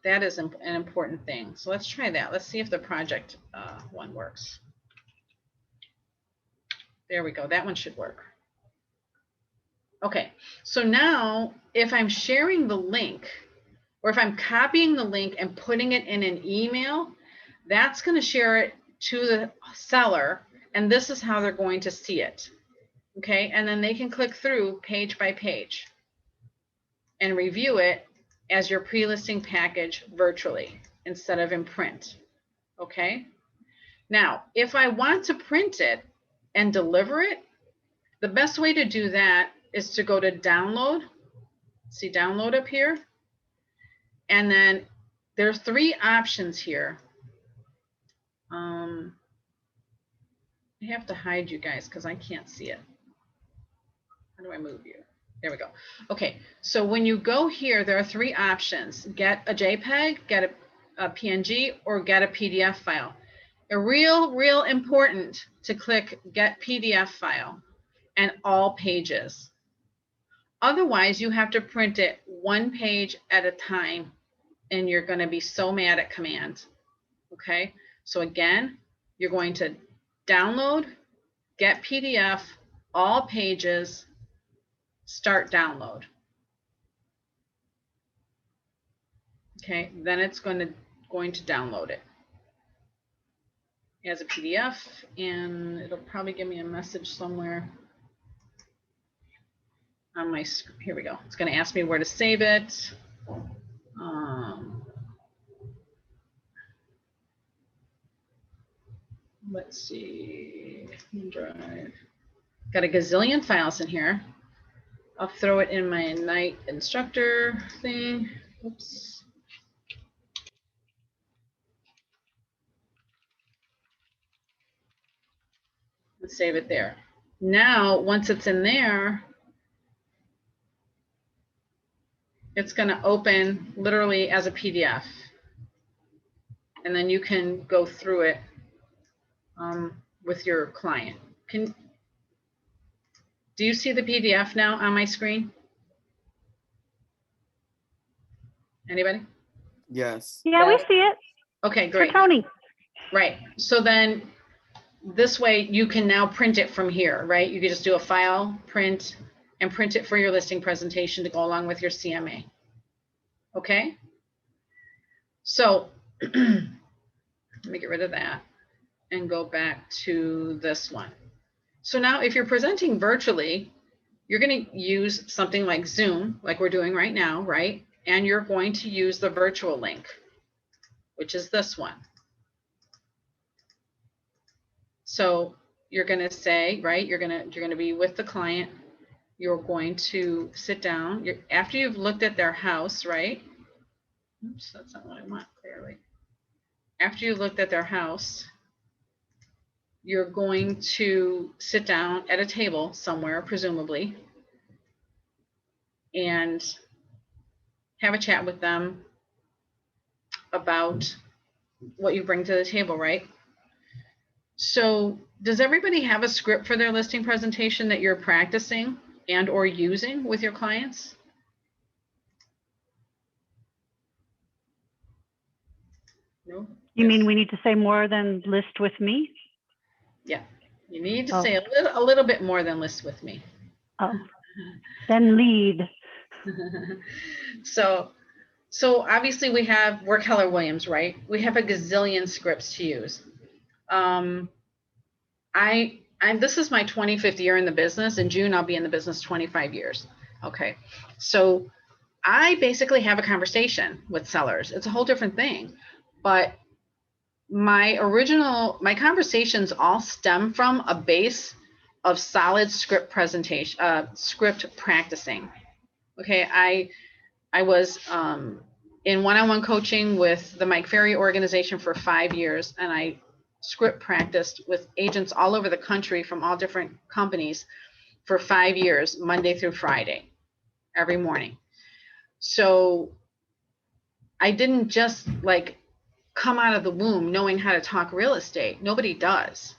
That is an important thing. So let's try that. Let's see if the project one works. There we go. That one should work. Okay, so now if I'm sharing the link, or if I'm copying the link and putting it in an email, that's going to share it to the seller, and this is how they're going to see it. Okay, and then they can click through page by page and review it as your pre-listing package virtually instead of in print. Okay, now if I want to print it and deliver it, the best way to do that is to go to download. See download up here, and then there's 3 options here. I have to hide you guys because I can't see it. How do I move you? There we go. Okay, so when you go here, there are 3 options: get a JPEG, get a PNG, or get a PDF file. A real important to click get PDF file and all pages. Otherwise, you have to print it 1 page at a time, and you're going to be so mad at command. Okay, so again, you're going to download, get PDF, all pages, start download. Okay, then it's going to download it as a PDF, and it'll probably give me a message somewhere. on my, here we go. It's going to ask me where to save it. Let's see, Drive. Got a gazillion files in here. I'll throw it in my night instructor thing. Oops. Let's save it there. Now, once it's in there, it's going to open literally as a PDF. And then you can go through it with your client. Do you see the PDF now on my screen? Anybody? Yes. Yeah, we see it. Okay, For great. Tony. Right. So then this way you can now print it from here, right? You can just do a file, print, and print it for your listing presentation to go along with your CMA. Okay? So let me get rid of that and go back to this one. So now if you're presenting virtually, you're going to use something like Zoom, like we're doing right now, right? And you're going to use the virtual link, which is this one. So you're going to say, right, you're going to be with the client. You're going to sit down after you've looked at their house, right? Oops, that's not what I want, clearly. After you've looked at their house, you're going to sit down at a table somewhere, presumably, and have a chat with them about what you bring to the table, right? So does everybody have a script for their listing presentation that you're practicing and or using with your clients? No? You mean we need to say more than list with me? Yeah, you need to Oh. say a little bit more than list with me. Oh, then lead. So obviously we're Keller Williams, right? We have a gazillion scripts to use. This is my 25th year in the business. In June, I'll be in the business 25 years. Okay. So I basically have a conversation with sellers. It's a whole different thing, but my conversations all stem from a base of solid script presentation, script practicing. Okay. I was in one-on-one coaching with the Mike Ferry organization for 5 years, and I script practiced with agents all over the country from all different companies for 5 years, Monday through Friday, every morning. So I didn't just like come out of the womb knowing how to talk real estate. Nobody does.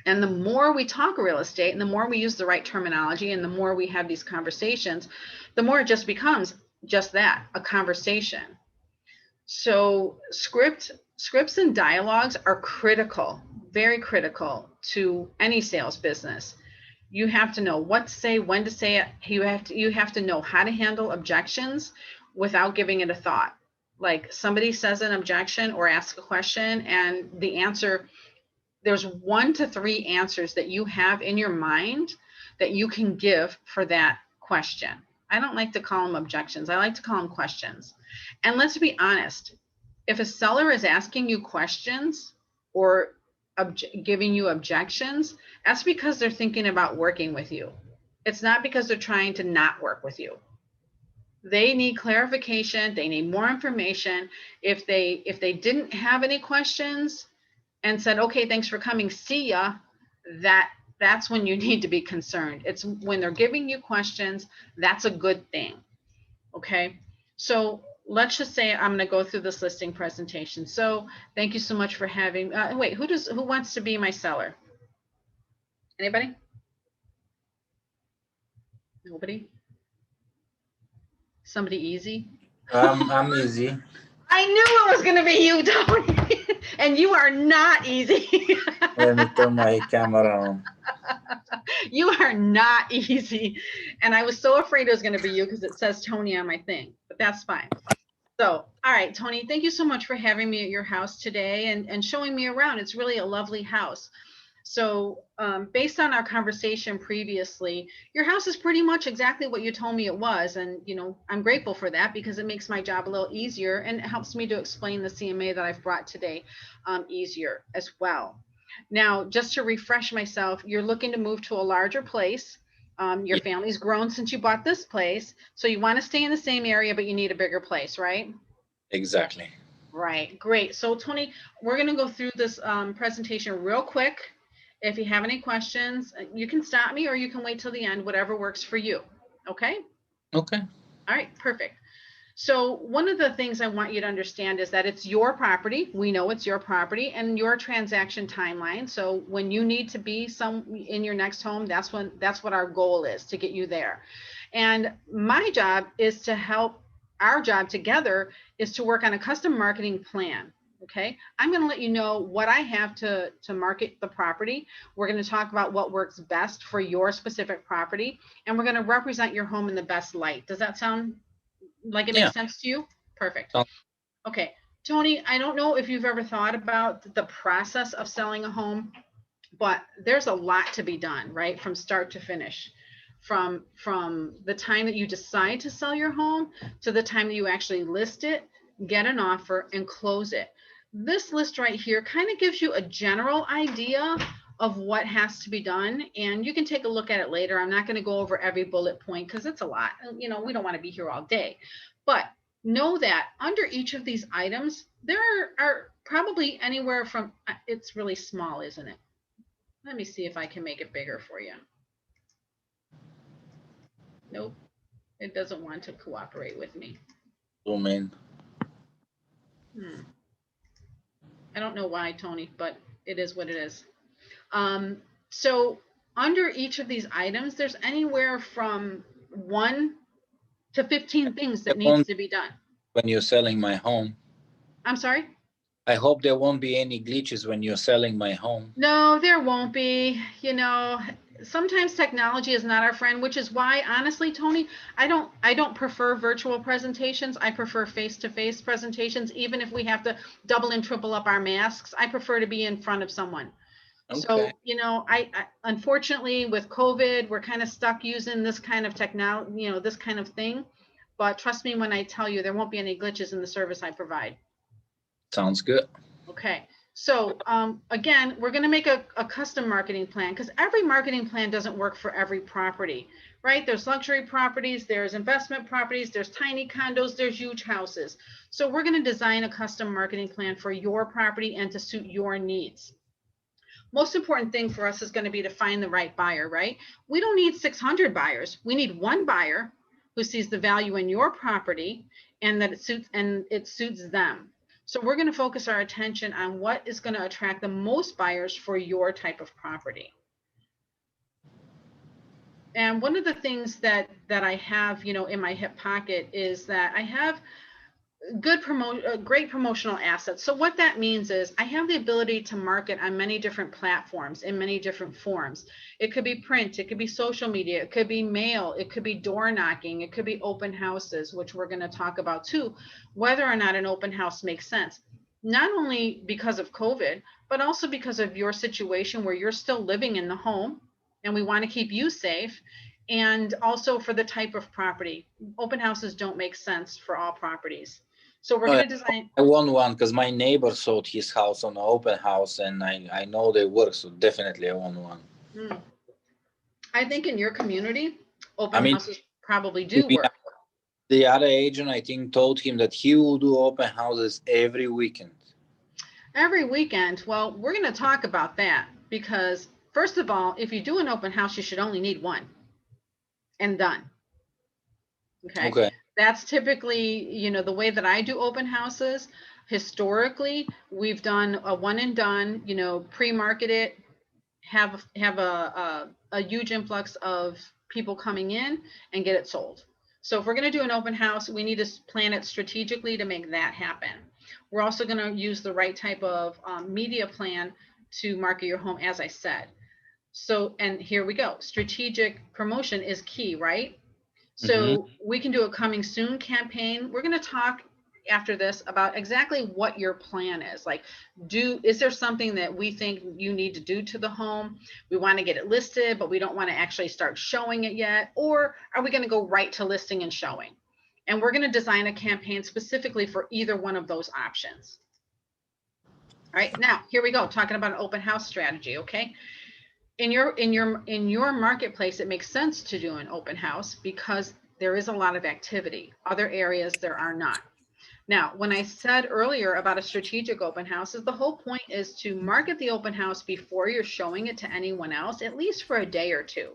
And the more we talk real estate and the more we use the right terminology and the more we have these conversations, the more it just becomes just that, a conversation. So scripts and dialogues are critical, very critical to any sales business. You have to know what to say, when to say it. You have to know how to handle objections without giving it a thought. Like somebody says an objection or asks a question and the answer, there's 1 to 3 answers that you have in your mind that you can give for that question. I don't like to call them objections. I like to call them questions. And let's be honest, if a seller is asking you questions or giving you objections, that's because they're thinking about working with you. It's not because they're trying to not work with you. They need clarification. They need more information. If they didn't have any questions and said, okay, thanks for coming, see ya, that's when you need to be concerned. It's when they're giving you questions, that's a good thing. Okay. So let's just say I'm going to go through this listing presentation. So thank you so much for having, wait, who wants to be my seller? Anybody? Nobody? Somebody easy? I'm easy. I knew it was going to be you, Tony. And you are not easy. Let me turn my camera on. You are not easy. And I was so afraid it was going to be you because it says Tony on my thing, but that's fine. So, all right, Tony, thank you so much for having me at your house today and showing me around. It's really a lovely house. So based on our conversation previously, your house is pretty much exactly what you told me it was. And, you know, I'm grateful for that because it makes my job a little easier and it helps me to explain the CMA that I've brought today easier as well. Now, just to refresh myself, you're looking to move to a larger place. Your family's grown since you bought this place. So you want to stay in the same area, but you need a bigger place, right? Exactly. Right, great. So Tony, we're going to go through this presentation real quick. If you have any questions, you can stop me or you can wait till the end, whatever works for you. Okay? Okay. All right, perfect. So one of the things I want you to understand is that it's your property. We know it's your property and your transaction timeline. So when you need to be in your next home, that's what our goal is, to get you there. And my job is to help. Our job together is to work on a custom marketing plan. Okay, I'm going to let you know what I have to market the property. We're going to talk about what works best for your specific property, and we're going to represent your home in the best light. Does that sound like it makes sense to you? Perfect. Okay, Tony, I don't know if you've ever thought about the process of selling a home, but there's a lot to be done, right? From start to finish. From the time that you decide to sell your home to the time that you actually list it, get an offer, and close it. This list right here kind of gives you a general idea of what has to be done, and you can take a look at it later. I'm not going to go over every bullet point because it's a lot. You know, we don't want to be here all day. But know that under each of these items, there are probably anywhere from, it's really small, isn't it? Let me see if I can make it bigger for you. Nope, it doesn't want to cooperate with me. Zoom in. I don't know why, Tony, but it is what it is. So under each of these items, there's anywhere from 1 to 15 things that needs to be done. When you're selling my home. I'm sorry? I hope there won't be any glitches when you're selling my home. No, there won't be. You know, sometimes technology is not our friend, which is why, honestly, Tony, I don't prefer virtual presentations. I prefer face-to-face presentations, even if we have to double and triple up our masks. I prefer to be in front of someone. Okay. So, you know, I unfortunately with COVID, we're kind of stuck using this kind of technology, you know, this kind of thing. But trust me when I tell you, there won't be any glitches in the service I provide. Sounds good. Okay. So again, we're going to make a custom marketing plan because every marketing plan doesn't work for every property, right? There's luxury properties, there's investment properties, there's tiny condos, there's huge houses. So we're going to design a custom marketing plan for your property and to suit your needs. Most important thing for us is going to be to find the right buyer, right? We don't need 600 buyers. We need one buyer who sees the value in your property and that it suits them. So we're going to focus our attention on what is going to attract the most buyers for your type of property. And one of the things that I have, you know, in my hip pocket is that I have great promotional assets. So what that means is I have the ability to market on many different platforms in many different forms. It could be print, it could be social media, it could be mail, it could be door knocking, it could be open houses, which we're going to talk about too, whether or not an open house makes sense. Not only because of COVID, but also because of your situation where you're still living in the home and we want to keep you safe. And also for the type of property. Open houses don't make sense for all properties. So we're going to design. I want one because my neighbor sold his house on an open house and I know they work. So definitely I want one. I think in your community, open houses probably do work. The other agent, I think, told him that he will do open houses every weekend. Every weekend. Well, we're going to talk about that because first of all, if you do an open house, you should only need one and done. Okay. That's typically, you know, the way that I do open houses. Historically, we've done a one and done, you know, pre-market it, have a huge influx of people coming in and get it sold. So if we're going to do an open house, we need to plan it strategically to make that happen. We're also going to use the right type of media plan to market your home, as I said. So, and here we go. Strategic promotion is key, right? So we can do a coming soon campaign. We're going to talk after this about exactly what your plan is. Like, is there something that we think you need to do to the home? We want to get it listed, but we don't want to actually start showing it yet. Or are we going to go right to listing and showing? And we're going to design a campaign specifically for either one of those options. All right, now here we go, talking about an open house strategy. Okay. In your marketplace, it makes sense to do an open house because there is a lot of activity. Other areas there are not. Now, when I said earlier about a strategic open house, the whole point is to market the open house before you're showing it to anyone else, at least for a day or two.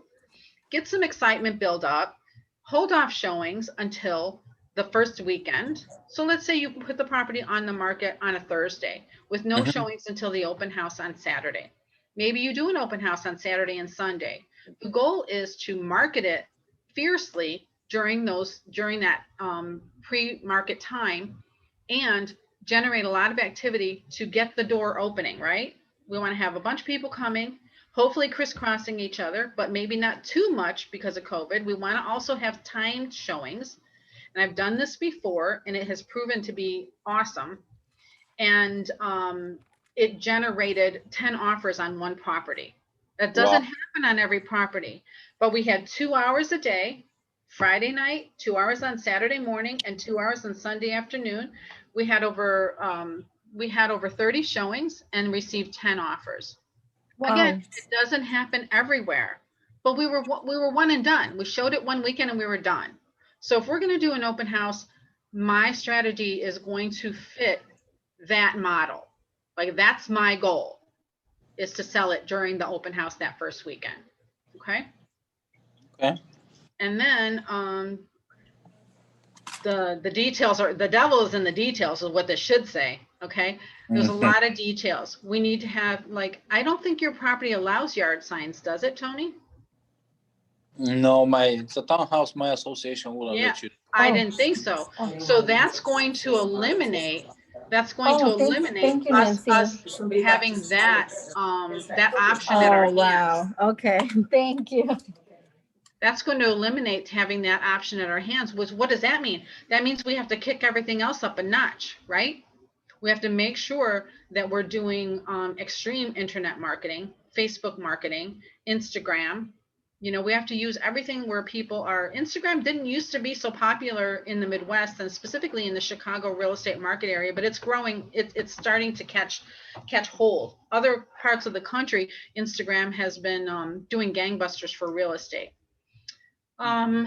Get some excitement build up, hold off showings until the first weekend. So let's say you put the property on the market on a Thursday with no showings until the open house on Saturday. Maybe you do an open house on Saturday and Sunday. The goal is to market it fiercely during that pre-market time and generate a lot of activity to get the door opening, right? We want to have a bunch of people coming, hopefully crisscrossing each other, but maybe not too much because of COVID. We want to also have timed showings. And I've done this before and it has proven to be awesome. And it generated 10 offers on one property. That doesn't happen on every property, but we had 2 hours a day, Friday night, 2 hours on Saturday morning, and 2 hours on Sunday afternoon. We had over 30 showings and received 10 offers. Wow. Again, it doesn't happen everywhere, but we were one and done. We showed it one weekend and we were done. So if we're going to do an open house, my strategy is going to fit that model. Like, that's my goal, is to sell it during the open house that first weekend. Okay. Okay. And then the details are, the devil is in the details is what this should say. Okay. There's a lot of details. We need to have, like, I don't think your property allows yard signs, does it, Tony? No, it's a townhouse. My association wouldn't let you. I didn't think so. So that's going to eliminate. That's going to eliminate us having that option at our hands. Wow. Okay. Thank you. That's going to eliminate having that option at our hands. What does that mean? That means we have to kick everything else up a notch, right? We have to make sure that we're doing extreme internet marketing, Facebook marketing, Instagram. You know, we have to use everything where people are. Instagram didn't used to be so popular in the Midwest and specifically in the Chicago real estate market area, but it's growing. It's starting to catch hold. Other parts of the country, Instagram has been doing gangbusters for real estate. And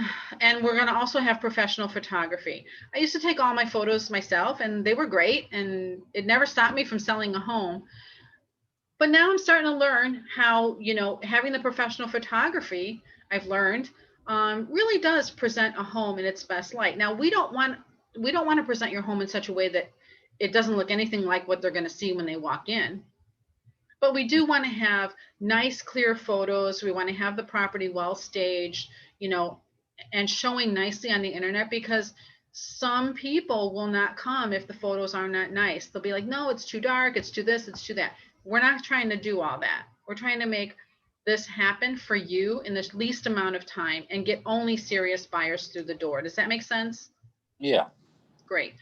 we're going to also have professional photography. I used to take all my photos myself and they were great and it never stopped me from selling a home. But now I'm starting to learn how, you know, having the professional photography, I've learned, really does present a home in its best light. Now, we don't want to present your home in such a way that it doesn't look anything like what they're going to see when they walk in. But we do want to have nice, clear photos. We want to have the property well staged, you know, and showing nicely on the internet, because some people will not come if the photos are not nice. They'll be like, no, it's too dark, it's too this, it's too that. We're not trying to do all that. We're trying to make this happen for you in the least amount of time and get only serious buyers through the door. Does that make sense? Yeah. Great.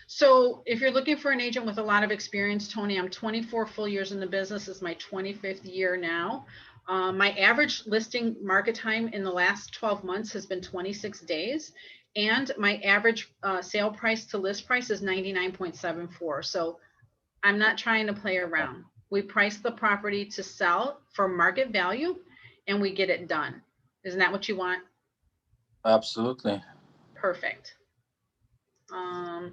So if you're looking for an agent with a lot of experience, Tony, I'm 24 full years in the business. This is my 25th year now. My average listing market time in the last 12 months has been 26 days. And my average sale price to list price is 99.74. So I'm not trying to play around. We price the property to sell for market value and we get it done. Isn't that what you want? Absolutely. Perfect.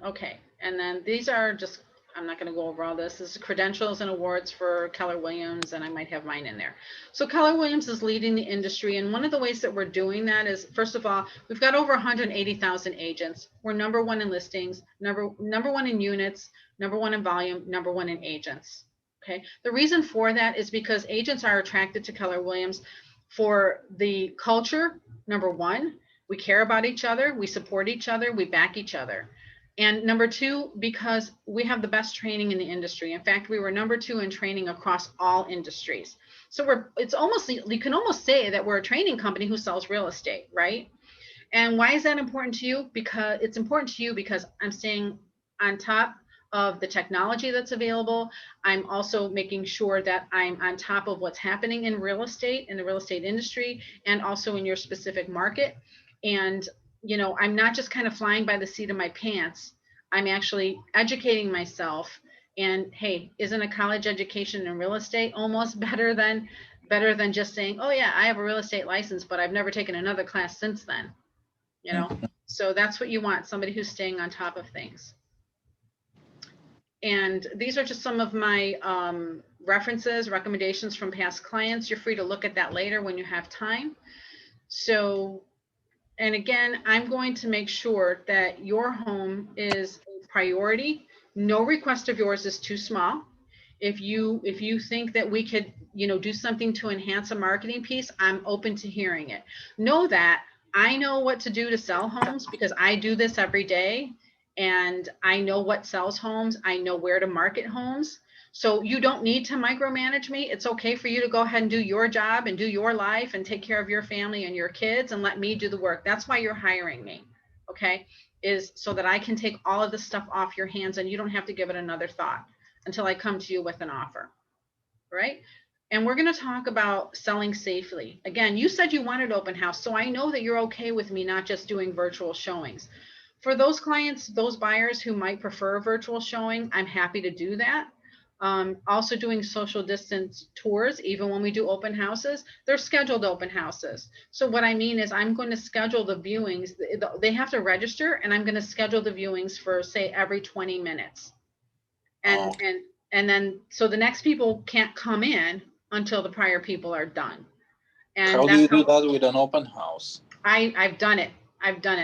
Okay. And then these are just, I'm not going to go over all this. This is credentials and awards for Keller Williams, and I might have mine in there. So Keller Williams is leading the industry. And one of the ways that we're doing that is, first of all, we've got over 180,000 agents. We're number one in listings, number one in units, number one in volume, number one in agents. Okay. The reason for that is because agents are attracted to Keller Williams for the culture. Number one, we care about each other. We support each other. We back each other. And number two, because we have the best training in the industry. In fact, we were number two in training across all industries. So it's almost, you can almost say that we're a training company who sells real estate, right? And why is that important to you? Because it's important to you because I'm saying on top of the technology that's available. I'm also making sure that I'm on top of what's happening in real estate, in the real estate industry, and also in your specific market. And, you know, I'm not just kind of flying by the seat of my pants. I'm actually educating myself. And hey, isn't a college education in real estate almost better than just saying, oh yeah, I have a real estate license, but I've never taken another class since then, you know? So that's what you want, somebody who's staying on top of things. And these are just some of my references, recommendations from past clients. You're free to look at that later when you have time. So, and again, I'm going to make sure that your home is a priority. No request of yours is too small. If you think that we could, you know, do something to enhance a marketing piece, I'm open to hearing it. Know that I know what to do to sell homes because I do this every day. And I know what sells homes. I know where to market homes. So you don't need to micromanage me. It's okay for you to go ahead and do your job and do your life and take care of your family and your kids and let me do the work. That's why you're hiring me, okay? Is so that I can take all of this stuff off your hands and you don't have to give it another thought until I come to you with an offer, right? And we're going to talk about selling safely. Again, you said you wanted open house, so I know that you're okay with me not just doing virtual showings. For those clients, those buyers who might prefer a virtual showing, I'm happy to do that. Also doing social distance tours, even when we do open houses, they're scheduled open houses. So what I mean is I'm going to schedule the viewings. They have to register and I'm going to schedule the viewings for say every 20 minutes. And then, so the next people can't come in until the prior people are done. And how do you do that with an open house? I've done it.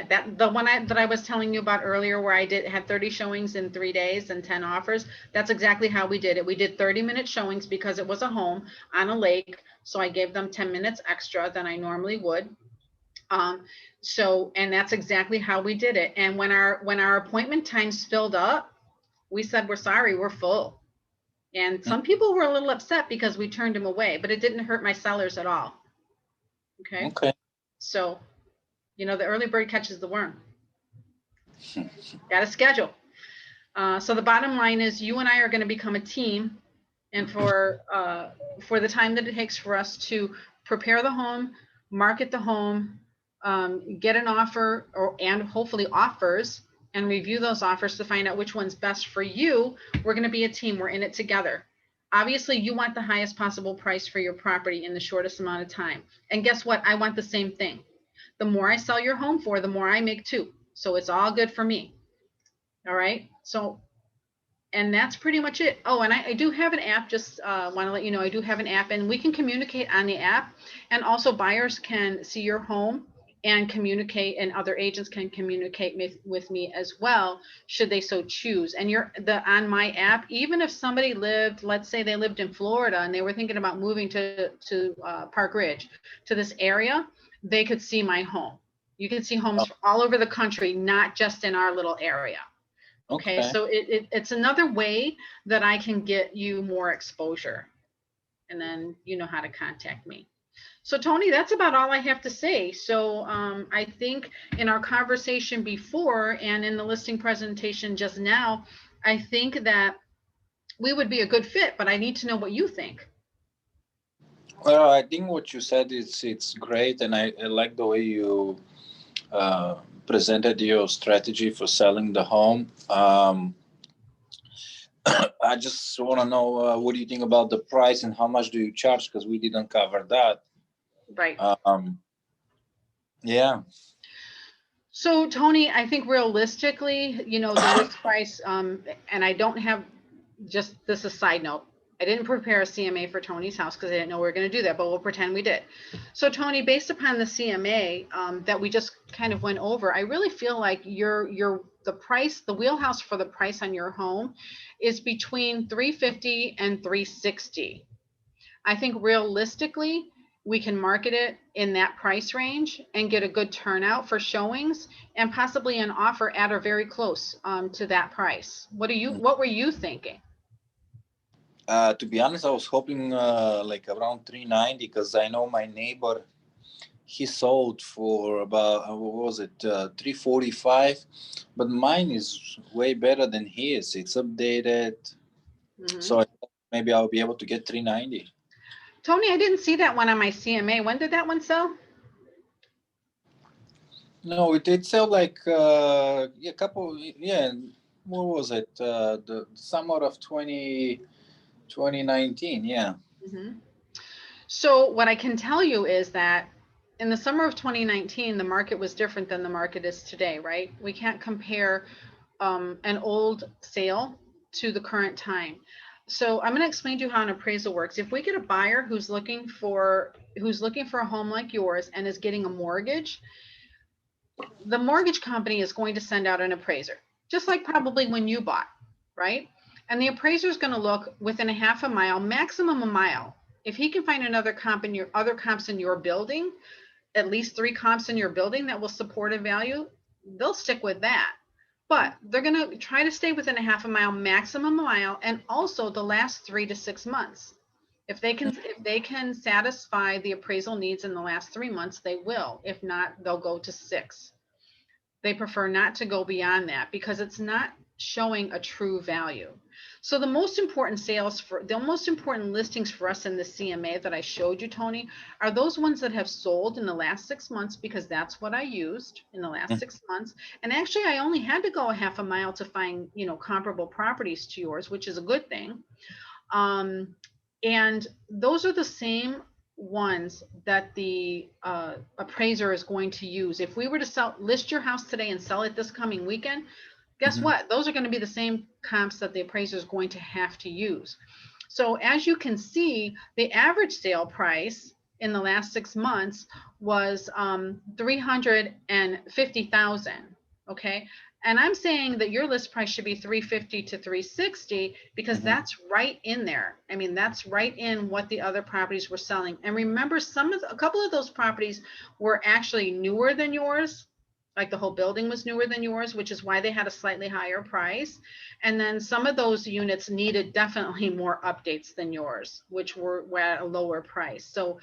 That the one that I was telling you about earlier, where I had 30 showings in 3 days and 10 offers. That's exactly how we did it. We did 30-minute showings because it was a home on a lake. So I gave them 10 minutes extra than I normally would. And that's exactly how we did it. And when our appointment times filled up, we said, we're sorry, we're full. And some people were a little upset because we turned them away, but it didn't hurt my sellers at all. Okay. So, you know, the early bird catches the worm. Got a schedule. So the bottom line is you and I are going to become a team. And for the time that it takes for us to prepare the home, market the home, get an offer and hopefully offers, and review those offers to find out which one's best for you, we're going to be a team. We're in it together. Obviously, you want the highest possible price for your property in the shortest amount of time. And guess what? I want the same thing. The more I sell your home for, the more I make too. So it's all good for me. All right. So, and that's pretty much it. Oh, and I do have an app. Just want to let you know, I do have an app and we can communicate on the app. And also buyers can see your home and communicate, and other agents can communicate with me as well, should they so choose. And on my app, even if somebody lived, let's say they lived in Florida and they were thinking about moving to Park Ridge, to this area, they could see my home. You can see homes all over the country, not just in our little area. Okay. So it's another way that I can get you more exposure. And then you know how to contact me. So Tony, that's about all I have to say. So I think in our conversation before and in the listing presentation just now, I think that we would be a good fit, but I need to know what you think. Well, I think what you said it's great, and I like the way you presented your strategy for selling the home. I just want to know what do you think about the price and how much do you charge, because we didn't cover that. Right. Yeah. So Tony, I think realistically, you know, the list price, and I don't have, just this is a side note, I didn't prepare a CMA for Tony's house because I didn't know we were going to do that, but we'll pretend we did. So Tony, based upon the CMA that we just kind of went over, I really feel like the price, the wheelhouse for the price on your home is between $350 and $360. I think realistically, we can market it in that price range and get a good turnout for showings and possibly an offer at or very close to that price. What were you thinking? To be honest, I was hoping like around 390, because I know my neighbor he sold for about, what was it, 345, but mine is way better than his. It's updated, Mhm. so I thought maybe I'll be able to get 390. Tony, I didn't see that one on my CMA. When did that one sell? No, it did sell like a couple. Yeah, what was it? The summer of 2019. Yeah. Mhm. So what I can tell you is that in the summer of 2019, the market was different than the market is today, right? We can't compare an old sale to the current time. So I'm going to explain to you how an appraisal works. If we get a buyer who's looking for a home like yours and is getting a mortgage, the mortgage company is going to send out an appraiser, just like probably when you bought, right? And the appraiser is going to look within a half a mile, maximum a mile. If he can find another comp in your other comps in your building, at least 3 comps in your building that will support a value, they'll stick with that. But they're going to try to stay within a half a mile, maximum a mile, and also the last 3 to 6 months. If they can satisfy the appraisal needs in the last 3 months, they will. If not, they'll go to 6. They prefer not to go beyond that because it's not showing a true value. So the most important listings for us in the CMA that I showed you, Tony, are those ones that have sold in the last 6 months, because that's what I used in the last 6 months. And actually, I only had to go a half a mile to find, comparable properties to yours, which is a good thing. And those are the same ones that the appraiser is going to use. If we were to list your house today and sell it this coming weekend, guess what? Those are going to be the same comps that the appraiser is going to have to use. So as you can see, the average sale price in the last 6 months was $350,000. Okay. And I'm saying that your list price should be $350 to $360 because that's right in there. I mean, that's right in what the other properties were selling. And remember, a couple of those properties were actually newer than yours. Like the whole building was newer than yours, which is why they had a slightly higher price. And then some of those units needed definitely more updates than yours, which were at a lower price. So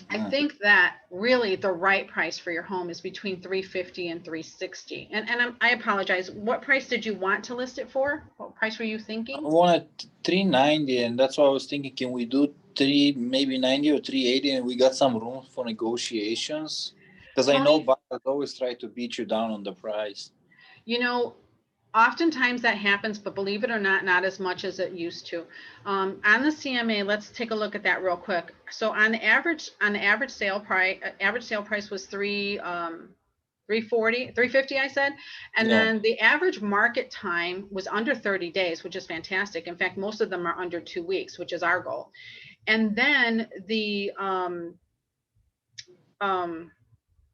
I think that really the right price for your home is between $350 and $360. And I apologize. What price did you want to list it for? What price were you thinking? I wanted 390, and that's why I was thinking, can we do maybe 90 or 380, and we got some room for negotiations? Because I know buyers always try to beat you down on the price. Oftentimes that happens, but believe it or not as much as it used to. On the CMA, let's take a look at that real quick. So on the average sale price was 350, I said. And then the average market time was under 30 days, which is fantastic. In fact, most of them are under 2 weeks, which is our goal. And then the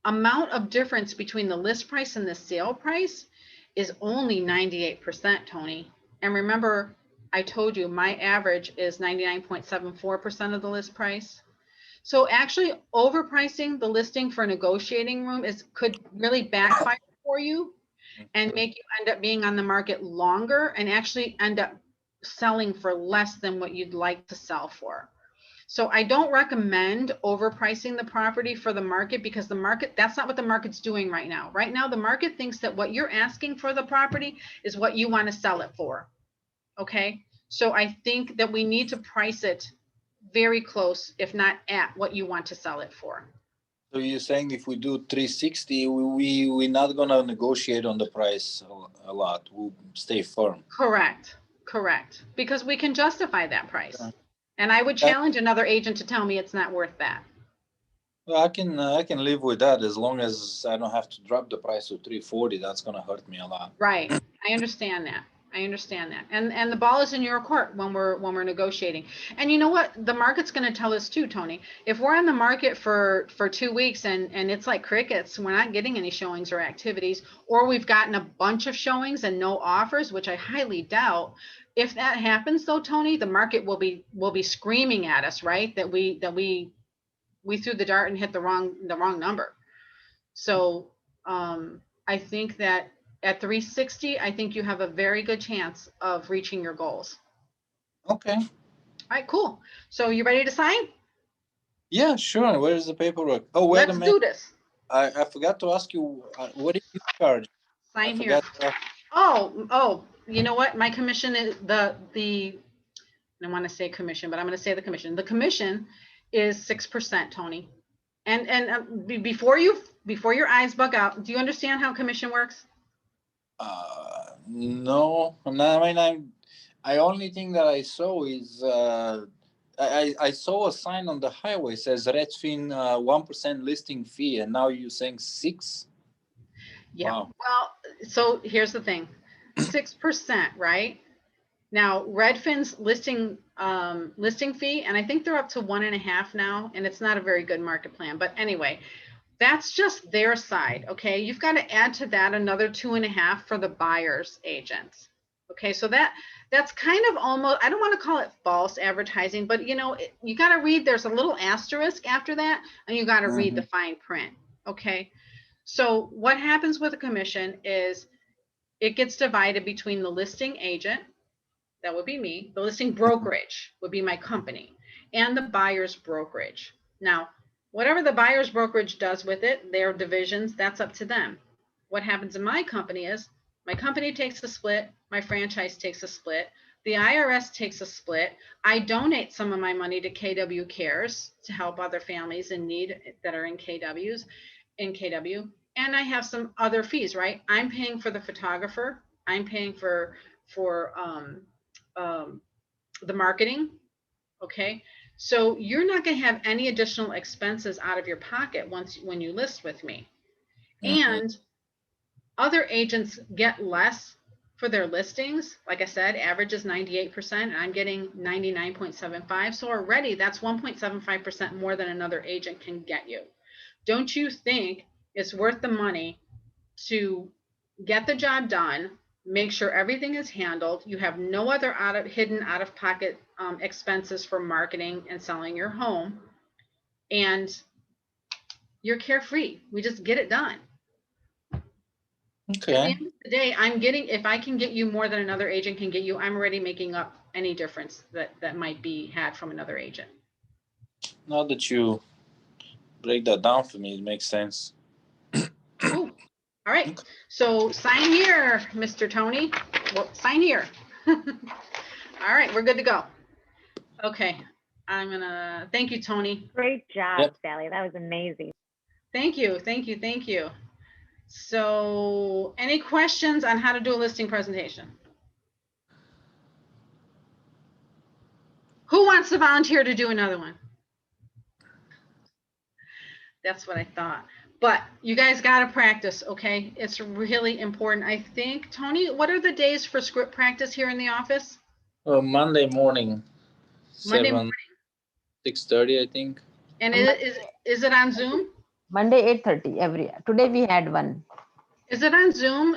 amount of difference between the list price and the sale price is only 98%, Tony. And remember, I told you my average is 99.74% of the list price. So actually overpricing the listing for negotiating room could really backfire for you and make you end up being on the market longer and actually end up selling for less than what you'd like to sell for. So I don't recommend overpricing the property for the market, because that's not what the market's doing right now. Right now, the market thinks that what you're asking for the property is what you want to sell it for. Okay. So I think that we need to price it very close, if not at what you want to sell it for. So you're saying if we do 360, we're not going to negotiate on the price a lot. We'll stay firm. Correct. Because we can justify that price. And I would challenge another agent to tell me it's not worth that. Well, I can live with that as long as I don't have to drop the price to 340. That's going to hurt me a lot. Right. I understand that. And the ball is in your court when we're negotiating. And you know what? The market's going to tell us too, Tony. If we're on the market for 2 weeks and it's like crickets, we're not getting any showings or activities, or we've gotten a bunch of showings and no offers, which I highly doubt. If that happens though, Tony, the market will be screaming at us, right? That we threw the dart and hit the wrong number. So I think that at 360, I think you have a very good chance of reaching your goals. Okay. All right, cool. So you ready to sign? Yeah, sure. Where is the paperwork? Oh, wait a Let's minute. do this. I forgot to ask you, what do you charge? Sign I here. forgot to ask. Oh, you know what? My commission is I want to say commission, but I'm going to say the commission. The commission is 6%, Tony. And before your eyes bug out, do you understand how commission works? No, I'm not. I mean, I only thing that I saw is I saw a sign on the highway says Redfin 1% listing fee, and now you're saying 6. Yeah. Wow. Well, so here's the thing, 6%, right? Now Redfin's listing fee, and I think they're up to 1.5 now, and it's not a very good market plan. But anyway, that's just their side. Okay, you've got to add to that another 2.5 for the buyer's agents. Okay, so that's kind of almost, I don't want to call it false advertising, but you know, you got to read, there's a little asterisk after that, and you got to read the fine print. Okay, so what happens with a commission is it gets divided between the listing agent, that would be me, the listing brokerage would be my company, and the buyer's brokerage. Now, whatever the buyer's brokerage does with it, their divisions, that's up to them. What happens in my company is my company takes a split, my franchise takes a split, the IRS takes a split. I donate some of my money to KW Cares to help other families in need that are in KW. And I have some other fees, right? I'm paying for the photographer. I'm paying for the marketing. Okay. So you're not going to have any additional expenses out of your pocket when you list with me. And other agents get less for their listings. Like I said, average is 98%, and I'm getting 99.75. So already that's 1.75% more than another agent can get you. Don't you think it's worth the money to get the job done, make sure everything is handled, you have no other hidden out-of-pocket expenses for marketing and selling your home, and you're carefree. We just get it done. Okay. At the end of the day, if I can get you more than another agent can get you, I'm already making up any difference that might be had from another agent. Now that you break that down for me, it makes sense. Cool. All right. So sign here, Mr. Tony. Well, sign here. All right, we're good to go. Okay. I'm gonna thank you, Tony. Great job, Yep. Sally. That was amazing. Thank you. So any questions on how to do a listing presentation? Who wants to volunteer to do another one? That's what I thought. But you guys got to practice, okay? It's really important. I think, Tony, what are the days for script practice here in the office? Monday morning, Monday 7, morning. 6:30, I think. And is it on Zoom? Monday 8:30 today we had one. Is it on Zoom?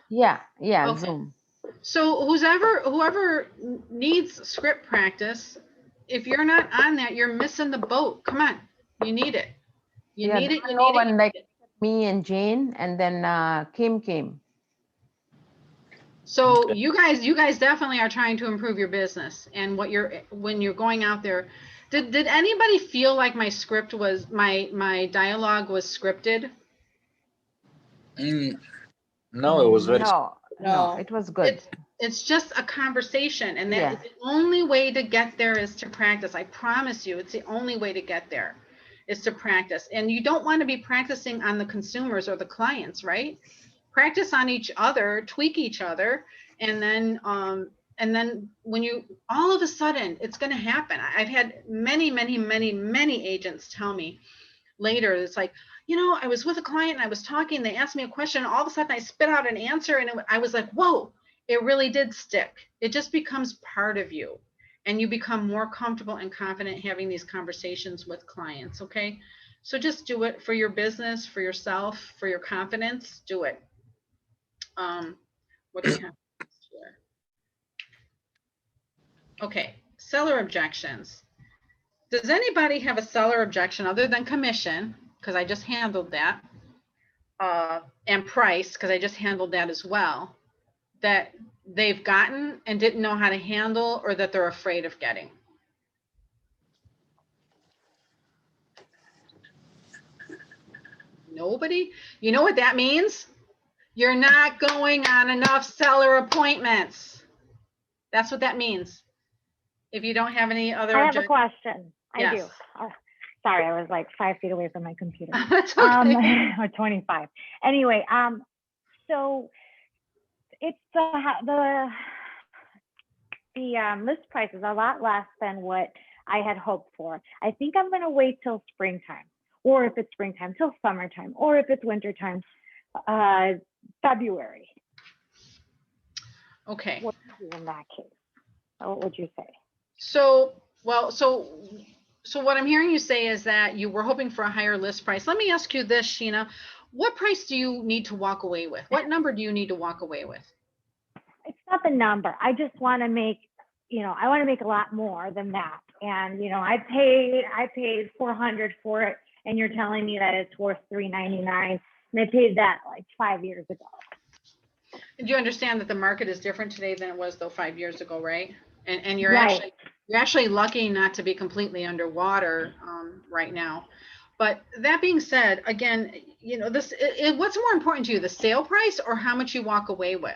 Yeah, Okay. Zoom. So whoever needs script practice, if you're not on that, you're missing the boat. Come on, you need it. You need it. No one like me and Jane, and then Kim came. So you guys definitely are trying to improve your business, and when you're going out there. Did anybody feel like my script was my dialogue was scripted? No, it was very. No, it was good. It's just a conversation, and that the only way to get there is to practice. I promise you, it's the only way to get there is to practice. And you don't want to be practicing on the consumers or the clients, right? Practice on each other, tweak each other, and then when you all of a sudden it's going to happen. I've had many agents tell me later, it's like, you know, I was with a client and I was talking, they asked me a question, and all of a sudden I spit out an answer, and I was like, whoa, it really did stick. It just becomes part of you, and you become more comfortable and confident having these conversations with clients. Okay, so just do it for your business, for yourself, for your confidence. Do it. What do we have here? Okay, seller objections. Does anybody have a seller objection other than commission? Because I just handled that. And price, because I just handled that as well. That they've gotten and didn't know how to handle, or that they're afraid of getting? nobody, you know what that means? You're not going on enough seller appointments. That's what that means. If you don't have any other I have a objections. question. I do. Yes. Sorry, I was like 5 feet away from my computer. That's okay. Or 25. Anyway, so it's the list price is a lot less than what I had hoped for. I think I'm going to wait till springtime, or if it's springtime, till summertime, or if it's wintertime, February. Okay. What would you do in that case? What would you say? So, well, so what I'm hearing you say is that you were hoping for a higher list price. Let me ask you this, Sheena. What price do you need to walk away with? What number do you need to walk away with? It's not the number. I just want to make, I want to make a lot more than that. And, I paid $400 for it, and you're telling me that it's worth $399. And I paid that like 5 years ago. Do you understand that the market is different today than it was though 5 years ago, right? And you're Right. actually lucky not to be completely underwater right now. But that being said, again, what's more important to you, the sale price or how much you walk away with?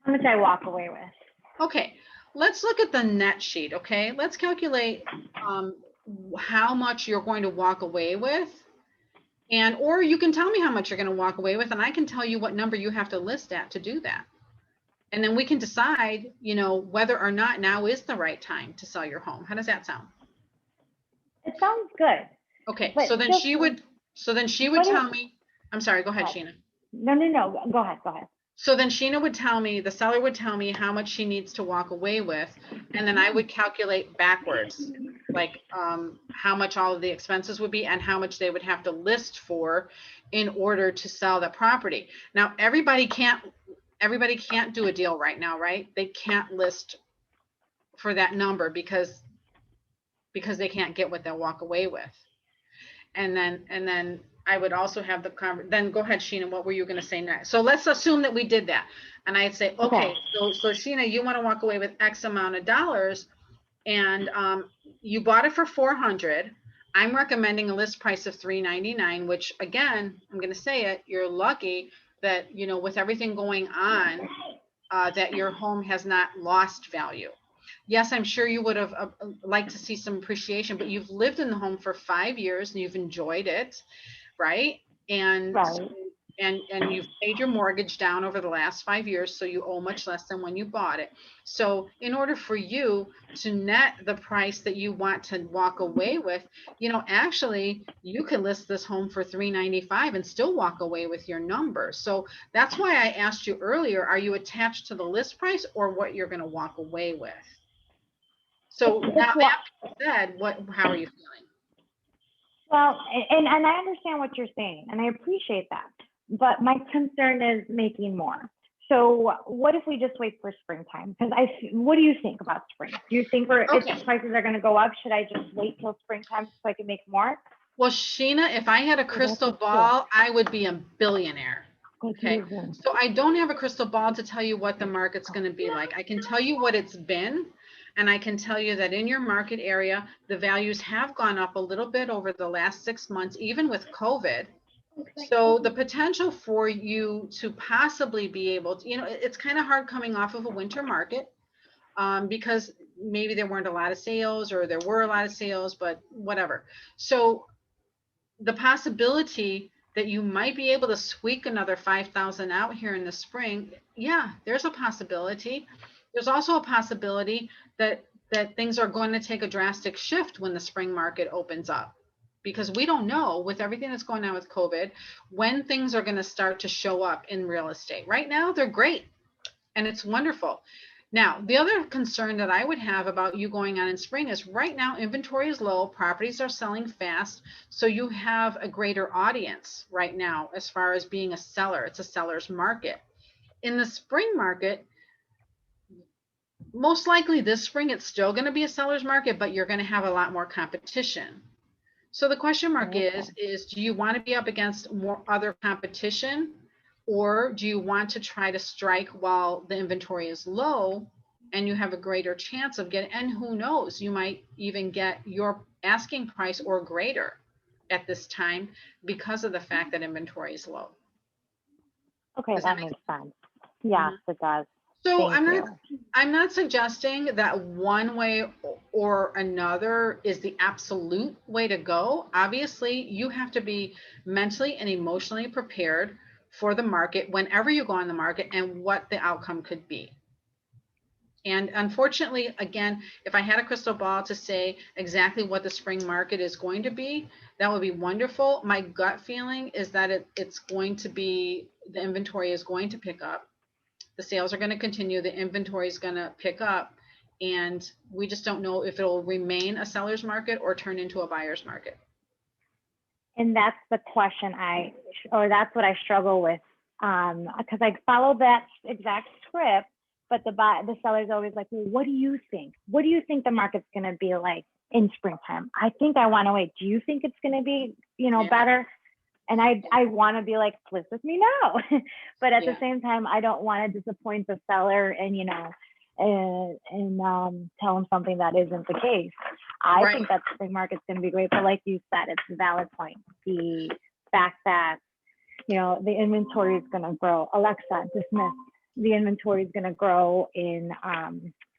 How much I walk away with. Okay, let's look at the net sheet, okay? Let's calculate how much you're going to walk away with. Or you can tell me how much you're going to walk away with, and I can tell you what number you have to list at to do that. And then we can decide, whether or not now is the right time to sell your home. How does that sound? It sounds good. Okay, But so then she would tell me, I'm sorry, go ahead, Sheena. No, go ahead. So then Sheena would tell me, the seller would tell me how much she needs to walk away with, and then I would calculate backwards, like how much all of the expenses would be and how much they would have to list for in order to sell the property. Now, everybody can't do a deal right now, right? They can't list for that number because they can't get what they'll walk away with. And then I would also have then go ahead, Sheena, what were you going to say next? So let's assume that we did that. And I'd say, okay, so Sheena, you want to walk away with X amount of dollars, and you bought it for $400. I'm recommending a list price of $399, which again, I'm going to say it, you're lucky that, with everything going on, that your home has not lost value. Yes, I'm sure you would have liked to see some appreciation, but you've lived in the home for 5 years and you've enjoyed it, right? And you've paid your mortgage down over the last 5 years, so you owe much less than when you bought it. So in order for you to net the price that you want to walk away with, actually you can list this home for $395 and still walk away with your number. So that's why I asked you earlier, are you attached to the list price or what you're going to walk away with? So now that said, how are you feeling? Well, and I understand what you're saying, and I appreciate that. But my concern is making more. So what if we just wait for springtime? Because what do you think about spring? Do you think if prices are going to go up, should I just wait till springtime so I can make more? Well, Sheena, if I had a crystal ball, I would be a billionaire. Okay. So I don't have a crystal ball to tell you what the market's going to be like. I can tell you what it's been. And I can tell you that in your market area, the values have gone up a little bit over the last 6 months, even with COVID. So the potential for you to possibly be able to, it's kind of hard coming off of a winter market because maybe there weren't a lot of sales or there were a lot of sales, but whatever. So the possibility that you might be able to squeak another 5,000 out here in the spring, yeah, there's a possibility. There's also a possibility that things are going to take a drastic shift when the spring market opens up, because we don't know, with everything that's going on with COVID, when things are going to start to show up in real estate. Right now, they're great and it's wonderful. Now, the other concern that I would have about you going on in spring is right now inventory is low, properties are selling fast, so you have a greater audience right now as far as being a seller. It's a seller's market. In the spring market, most likely this spring, it's still going to be a seller's market, but you're going to have a lot more competition. So the question mark is do you want to be up against more other competition, or do you want to try to strike while the inventory is low and you have a greater chance of getting, and who knows, you might even get your asking price or greater. at this time because of the fact that inventory is low. Okay, Does that that make makes sense. Yes, it does. So Thank I'm not suggesting that one way or another is the absolute way to go. Obviously, you have to be mentally and emotionally prepared for the market whenever you go on the market and what the outcome could be. And unfortunately, again, if I had a crystal ball to say exactly what the spring market is going to be, that would be wonderful. My gut feeling is that it's going to be, the inventory is going to pick up. The sales are going to continue, the inventory is going to pick up, and we just don't know if it'll remain a seller's market or turn into a buyer's market. And that's the question that's what I struggle with, because I follow that exact script, but the seller's always like, well, what do you think? What do you think the market's going to be like in springtime? I think I want to wait. Do you think it's going to be, better? And I want to be like, list with me now. But at the same time, I don't want to disappoint the seller and, tell them something that isn't the case. I think that the spring market's going to be great. But like you said, it's a valid point. The fact that, the inventory is going to grow. Alexa, dismiss. The inventory is going to grow in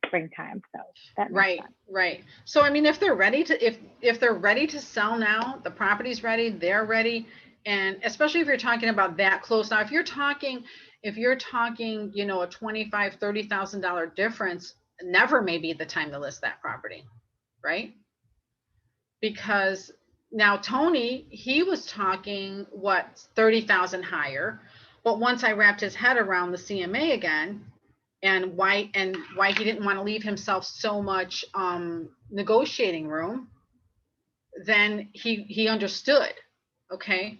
springtime. So that makes sense. Right. So, I mean, if they're ready to, if they're ready to sell now, the property's ready, they're ready. And especially if you're talking about that close. Now, if you're talking, a $25,000, $30,000 difference, never may be the time to list that property, right? Because now Tony, he was talking 30,000 higher, but once I wrapped his head around the CMA again, and why he didn't want to leave himself so much negotiating room, then he understood. Okay.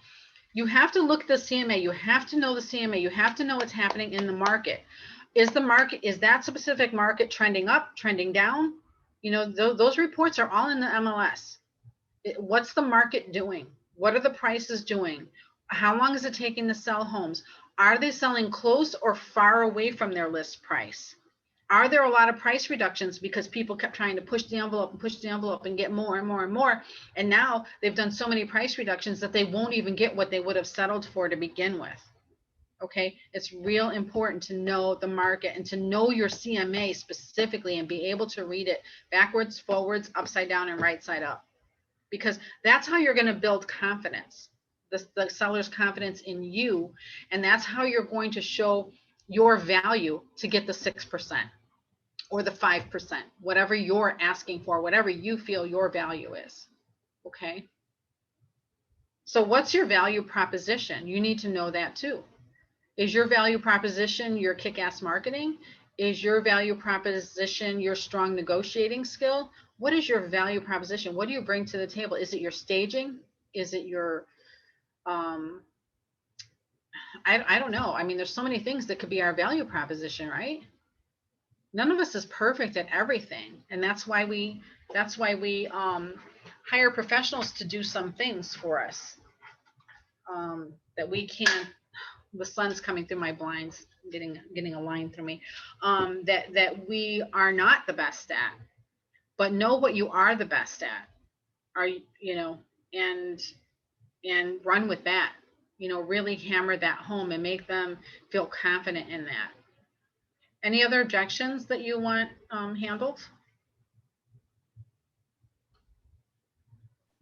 You have to look at the CMA. You have to know the CMA. You have to know what's happening in the market. Is that specific market trending up, trending down? Those reports are all in the MLS. What's the market doing? What are the prices doing? How long is it taking to sell homes? Are they selling close or far away from their list price? Are there a lot of price reductions because people kept trying to push the envelope and get more and more and more? And now they've done so many price reductions that they won't even get what they would have settled for to begin with. Okay. It's real important to know the market and to know your CMA specifically and be able to read it backwards, forwards, upside down, and right side up, because that's how you're going to build confidence, the seller's confidence in you. And that's how you're going to show your value to get the 6% or the 5%, whatever you're asking for, whatever you feel your value is. Okay. So what's your value proposition? You need to know that too. Is your value proposition your kick-ass marketing? Is your value proposition your strong negotiating skill? What is your value proposition? What do you bring to the table? Is it your staging? Is it your, I don't know. I mean, there's so many things that could be our value proposition, right? None of us is perfect at everything. And that's why we hire professionals to do some things for us that we can't. The sun's coming through my blinds, getting a line through me, that we are not the best at, but know what you are the best at, and run with that, really hammer that home and make them feel confident in that. Any other objections that you want handled?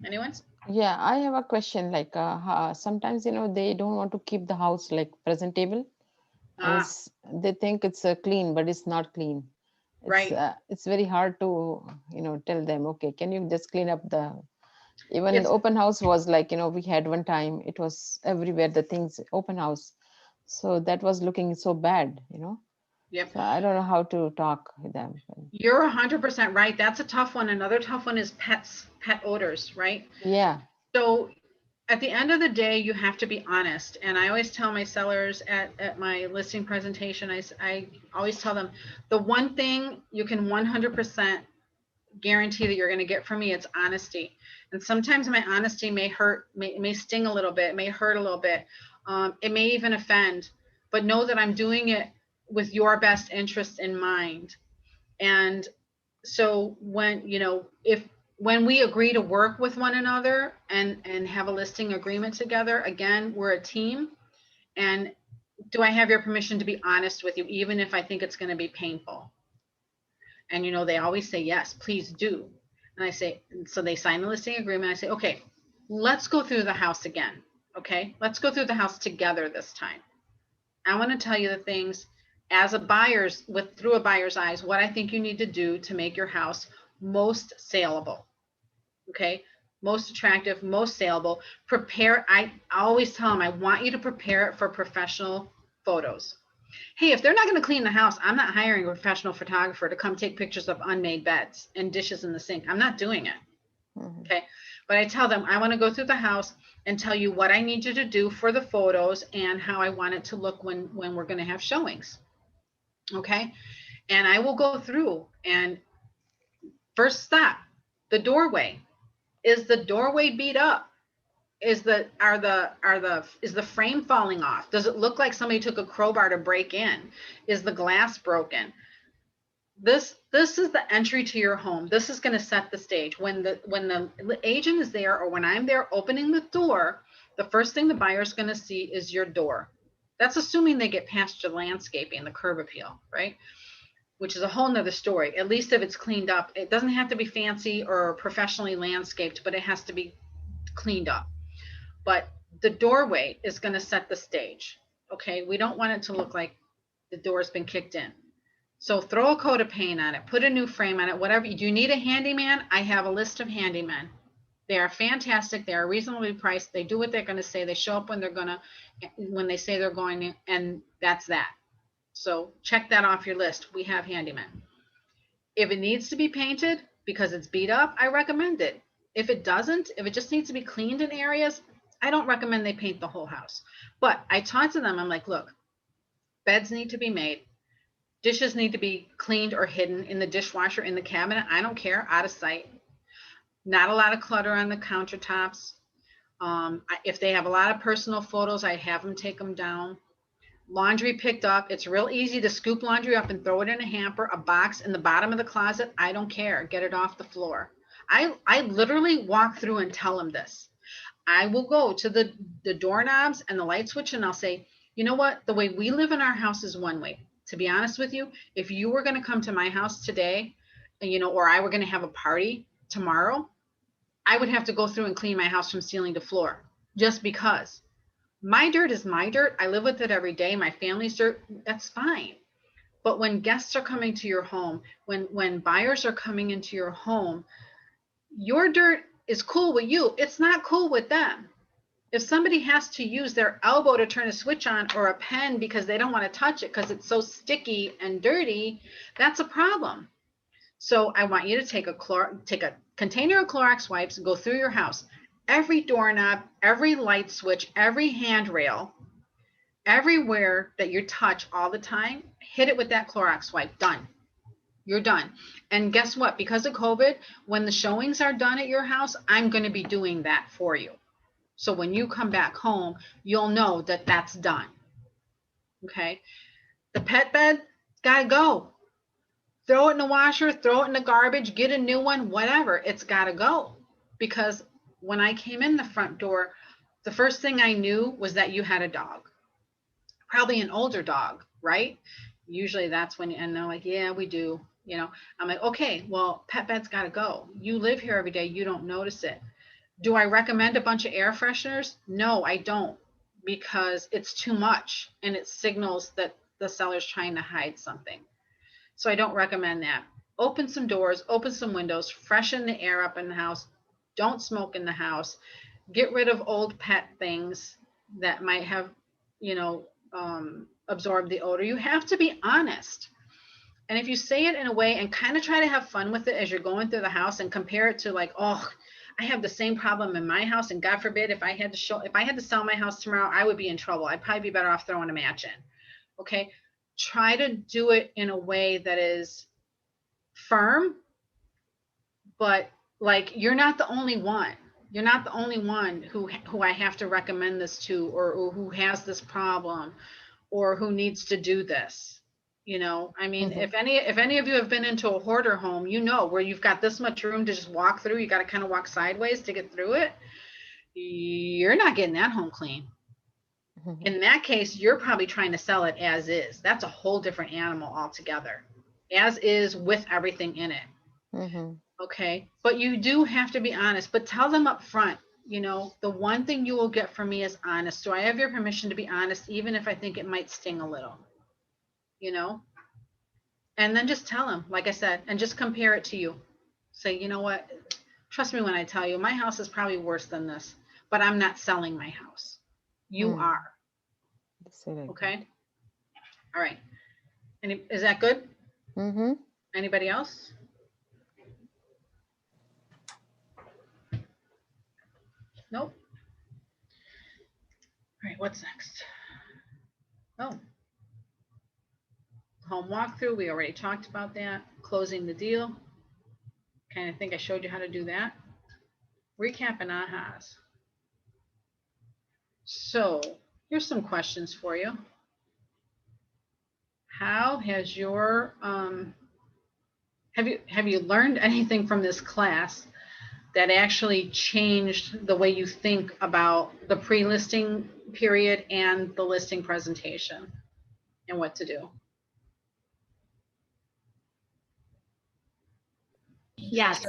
Anyone? Yeah, I have a question. Like sometimes, they don't want to keep the house like presentable. They think it's clean, but it's not clean. It's very hard to, tell them, okay, can you just clean up the, even the open house was like, we had one time, it was everywhere, the things, open house. So that was looking so bad, Yep. So I don't know how to talk with them. You're 100% right. That's a tough one. Another tough one is pet odors, right? Yeah. So at the end of the day, you have to be honest. And I always tell my sellers at my listing presentation, I always tell them, the one thing you can 100% guarantee that you're going to get from me, it's honesty. And sometimes my honesty may hurt, may sting a little bit, it may hurt a little bit. It may even offend, but know that I'm doing it with your best interest in mind. And so when, if when we agree to work with one another and have a listing agreement together, again, we're a team. And do I have your permission to be honest with you, even if I think it's going to be painful? And, you know, they always say, yes, please do. And I say, so they sign the listing agreement. I say, okay, let's go through the house again. Okay, let's go through the house together this time. I want to tell you the things as a buyer's, through a buyer's eyes, what I think you need to do to make your house most saleable. Okay, most attractive, most saleable. Prepare. I always tell them, I want you to prepare it for professional photos. Hey, if they're not going to clean the house, I'm not hiring a professional photographer to come take pictures of unmade beds and dishes in the sink. I'm not doing it. Okay. But I tell them, I want to go through the house and tell you what I need you to do for the photos and how I want it to look when we're going to have showings. Okay. And I will go through, and first stop, the doorway. Is the doorway beat up? Is the frame falling off? Does it look like somebody took a crowbar to break in? Is the glass broken? This is the entry to your home. This is going to set the stage. When the agent is there, or when I'm there opening the door, the first thing the buyer is going to see is your door. That's assuming they get past your landscaping, the curb appeal, right? Which is a whole nother story. At least if it's cleaned up, it doesn't have to be fancy or professionally landscaped, but it has to be cleaned up. But the doorway is going to set the stage. Okay, we don't want it to look like the door's been kicked in. So throw a coat of paint on it, put a new frame on it, whatever. Do you need a handyman? I have a list of handymen. They are fantastic. They are reasonably priced. They do what they're going to say. They show up when when they say they're going to, and that's that. So check that off your list. We have handymen. If it needs to be painted because it's beat up, I recommend it. If it doesn't, if it just needs to be cleaned in areas, I don't recommend they paint the whole house. But I talk to them, I'm like, look, beds need to be made. Dishes need to be cleaned or hidden in the dishwasher, in the cabinet. I don't care, out of sight. Not a lot of clutter on the countertops. If they have a lot of personal photos, I have them take them down. Laundry picked up. It's real easy to scoop laundry up and throw it in a hamper, a box in the bottom of the closet. I don't care. Get it off the floor. I literally walk through and tell them this. I will go to the doorknobs and the light switch, and I'll say, you know what? The way we live in our house is one way. To be honest with you, if you were going to come to my house today, or I were going to have a party tomorrow, I would have to go through and clean my house from ceiling to floor, just because. My dirt is my dirt. I live with it every day. My family's dirt, that's fine. But when guests are coming to your home, when buyers are coming into your home, your dirt is cool with you. It's not cool with them. If somebody has to use their elbow to turn a switch on, or a pen because they don't want to touch it because it's so sticky and dirty, that's a problem. So I want you to take a container of Clorox wipes and go through your house. Every doorknob, every light switch, every handrail, everywhere that you touch all the time, hit it with that Clorox wipe. Done. You're done. And guess what? Because of COVID, when the showings are done at your house, I'm going to be doing that for you. So when you come back home, you'll know that that's done. Okay. The pet bed, gotta go. Throw it in the washer, throw it in the garbage, get a new one, whatever. It's gotta go. Because when I came in the front door, the first thing I knew was that you had a dog. Probably an older dog, right? Usually that's when, and they're like, yeah, we do. I'm like, okay, well, pet bed's gotta go. You live here every day, you don't notice it. Do I recommend a bunch of air fresheners? No, I don't, because it's too much and it signals that the seller's trying to hide something. So I don't recommend that. Open some doors, open some windows, freshen the air up in the house. Don't smoke in the house. Get rid of old pet things that might have, absorbed the odor. You have to be honest. And if you say it in a way and kind of try to have fun with it as you're going through the house and compare it to like, oh, I have the same problem in my house, and God forbid, if I had to sell my house tomorrow, I would be in trouble. I'd probably be better off throwing a match in. Okay. Try to do it in a way that is firm, but like, you're not the only one. You're not the only one who I have to recommend this to, or who has this problem, or who needs to do this. You know, I mean, Mhm. if any of you have been into a hoarder home, you know, where you've got this much room to just walk through, you got to kind of walk sideways to get through it. You're not getting that home clean. Mhm. In that case, you're probably trying to sell it as is. That's a whole different animal altogether. As is with everything in it. Mhm. Okay. But you do have to be honest, but tell them up front, you know, the one thing you will get from me is honest. Do I have your permission to be honest, even if I think it might sting a little, you know? And then just tell them, like I said, and just compare it to you. Say, you know what? Trust me when I tell you, my house is probably worse than this, but I'm not selling my house. You Hmm. are. Say like that. Okay. All right. Is that good? Mhm. Anybody else? Nope. All right. What's next? Oh, home walkthrough. We already talked about that. Closing the deal. Kind of think I showed you how to do that. Recap and ahas. So here's some questions for you. How has your have you learned anything from this class that actually changed the way you think about the pre-listing period and the listing presentation and what to do? Yes.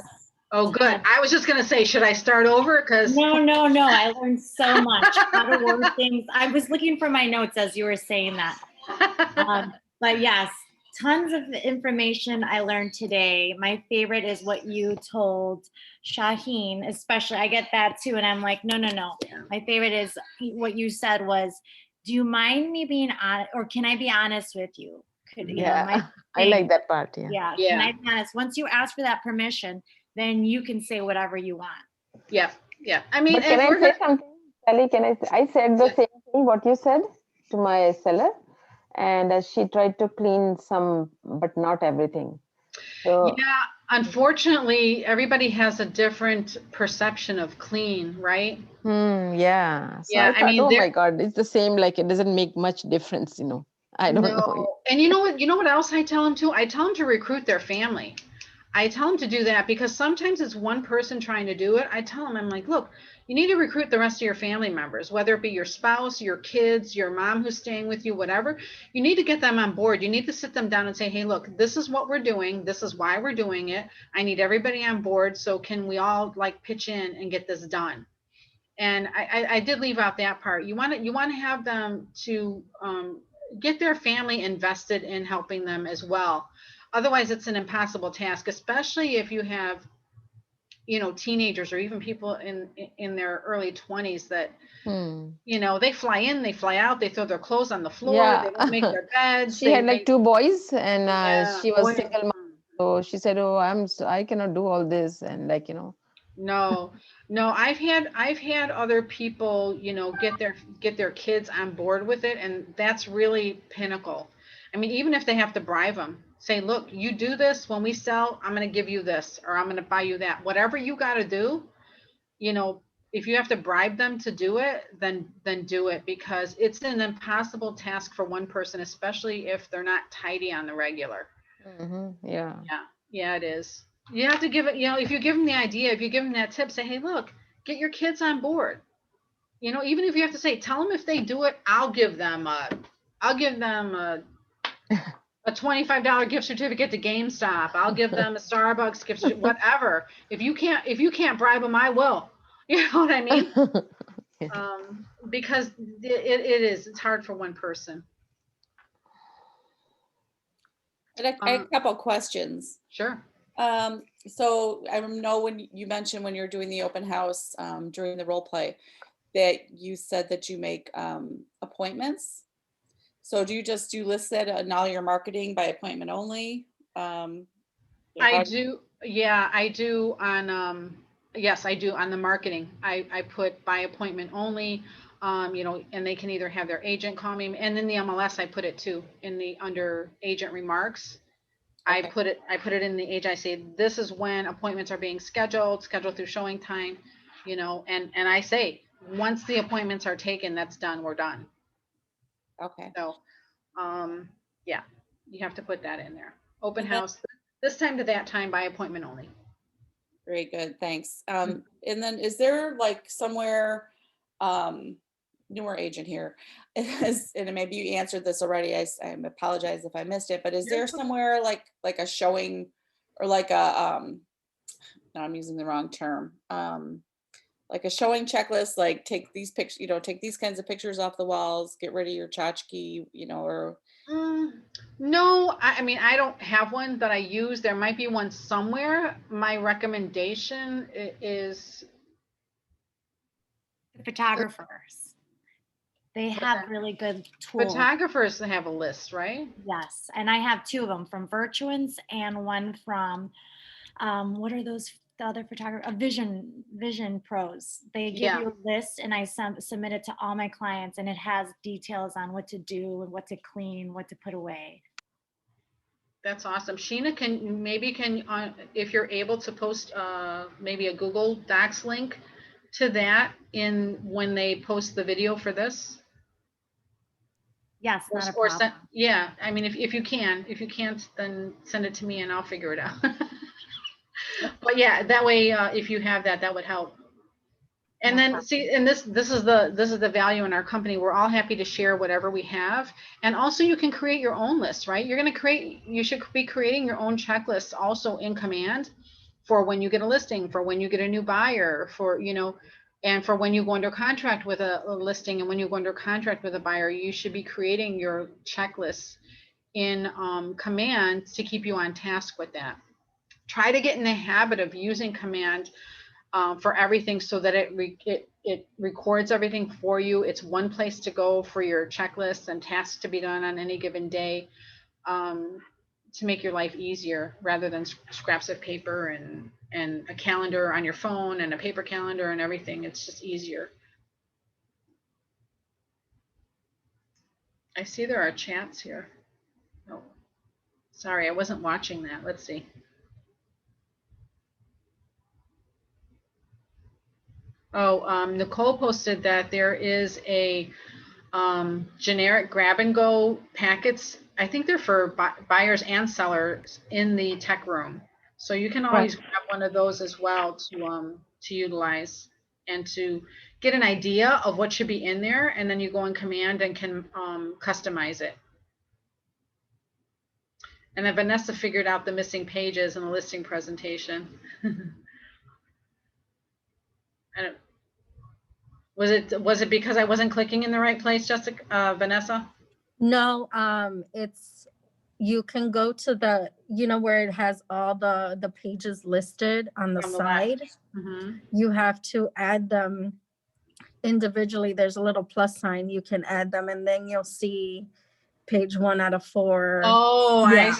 Oh, good. I was just going to say, should I start over? Because No. I learned so much how to word things. I was looking for my notes as you were saying that. But yes, tons of information I learned today. My favorite is what you told Shaheen, especially. I get that too. And I'm like, no. My favorite is what you said was, do you mind me being honest, or can I be honest with you? Yeah, I like that part. Yeah. Can I be honest? Once you ask for that permission, then you can say whatever you want. Yeah. I mean, But can I say something, Sally? I said the same thing what you said to my seller, and she tried to clean some, but not everything. So yeah, unfortunately, everybody has a different perception of clean, right? Yeah. So Yeah, I thought, oh my God, it's the same. Like it doesn't make much difference, you know. I don't know. And you know what? You know what else I tell them to? I tell them to recruit their family. I tell them to do that because sometimes it's one person trying to do it. I tell them, I'm like, look, you need to recruit the rest of your family members, whether it be your spouse, your kids, your mom who's staying with you, whatever. You need to get them on board. You need to sit them down and say, hey, look, this is what we're doing. This is why we're doing it. I need everybody on board. So can we all like pitch in and get this done? And I did leave out that part. You want to have them to get their family invested in helping them as well. Otherwise, it's an impossible task, especially if you have, you know, teenagers or even people in their early 20s that, you know, they fly in, they fly out, they throw their clothes on the floor, they don't make their beds. She had like 2 boys, and she was boy. single mom. So she said, "Oh, I cannot do all this," and like, you know. No, I've had other people, you know, get their kids on board with it, and that's really pinnacle. I mean, even if they have to bribe them, say, look, you do this when we sell, I'm going to give you this, or I'm going to buy you that. Whatever you got to do, you know, if you have to bribe them to do it, then do it, because it's an impossible task for one person, especially if they're not tidy on the regular. Yeah, it is. You have to give it, you know, if you give them the idea, if you give them that tip, say, hey, look, get your kids on board. You know, even if you have to say, tell them if they do it, I'll give them a $25 gift certificate to GameStop. I'll give them a Starbucks gift certificate, whatever. If you can't bribe them, I will. You know what I mean? Because it's hard for one person. A couple questions. Sure. So I know when you mentioned when you're doing the open house during the role play that you said that you make appointments. So do you list that in all your marketing by appointment only? I do. Yeah, I do on, yes, I do on the marketing. I put by appointment only, you know, and they can either have their agent call me, and in the MLS, I put it too under agent remarks. Okay. I put it in the age. I say, this is when appointments are being scheduled through showing time, you know, and I say, once the appointments are taken, that's done, we're done. Okay. So, yeah. You have to put that in there. Open And then- house, this time to that time by appointment only. Very good, thanks. And then is there like somewhere, newer agent here, and maybe you answered this already, I apologize if I missed it, but is there somewhere like a showing or like a, no, I'm using the wrong term, like a showing checklist, like take these pictures, you know, take these kinds of pictures off the walls, get rid of your tchotchke, you know, or No, I mean, I don't have one that I use. There might be one somewhere. My recommendation is The photographers. They have really good tools. photographers that have a list, right? Yes, and I have two of them from Virtuance and one from, what are those, the other photographer, Vision Pros. They give Yeah. you a list and I submit it to all my clients and it has details on what to do and what to clean, what to put away. That's awesome. Sheena, if you're able to post maybe a Google Docs link to that in when they post the video for this. Yes, not a Or problem. yeah, I mean, if you can, if you can't, then send it to me and I'll figure it out. But yeah, that way, if you have that, that would help. And then see, and this is the value in our company. We're all happy to share whatever we have. And also you can create your own list, right? You should be creating your own checklist also in Command for when you get a listing, for when you get a new buyer, for, you know, and for when you go under contract with a listing and when you go under contract with a buyer, you should be creating your checklists in Command to keep you on task with that. Try to get in the habit of using Command for everything so that it records everything for you. It's one place to go for your checklists and tasks to be done on any given day, to make your life easier rather than scraps of paper and a calendar on your phone and a paper calendar and everything. It's just easier. I see there are chats here. Oh, sorry, I wasn't watching that. Let's see. Oh, Nicole posted that there is a generic grab and go packets. I think they're for buyers and sellers in the tech room. So you can always grab one of those as well to utilize and to get an idea of what should be in there. And then you go in Command and can customize it. And then Vanessa figured out the missing pages in the listing presentation. Was it because I wasn't clicking in the right place, Jessica, Vanessa? No, it's, you can go to the, you know, where it has all the pages listed on the side. Mm-hmm. You have to add them individually. There's a little plus sign. You can add them and then you'll see page 1 out of 4. Oh, Yeah.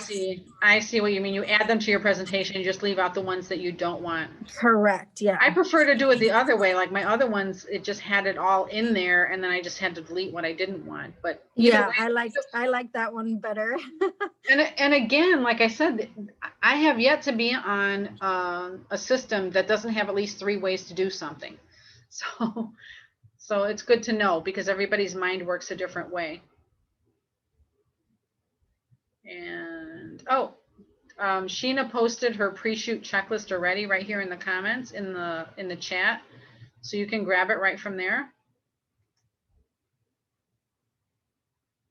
I see what you mean. You add them to your presentation, you just leave out the ones that you don't want. Correct. Yeah. I prefer to do it the other way. Like my other ones, it just had it all in there and then I just had to delete what I didn't want. But yeah, I like that one better. and again, like I said, I have yet to be on a system that doesn't have at least 3 ways to do something. So it's good to know because everybody's mind works a different way. And Sheena posted her pre-shoot checklist already right here in the comments in the chat, so you can grab it right from there.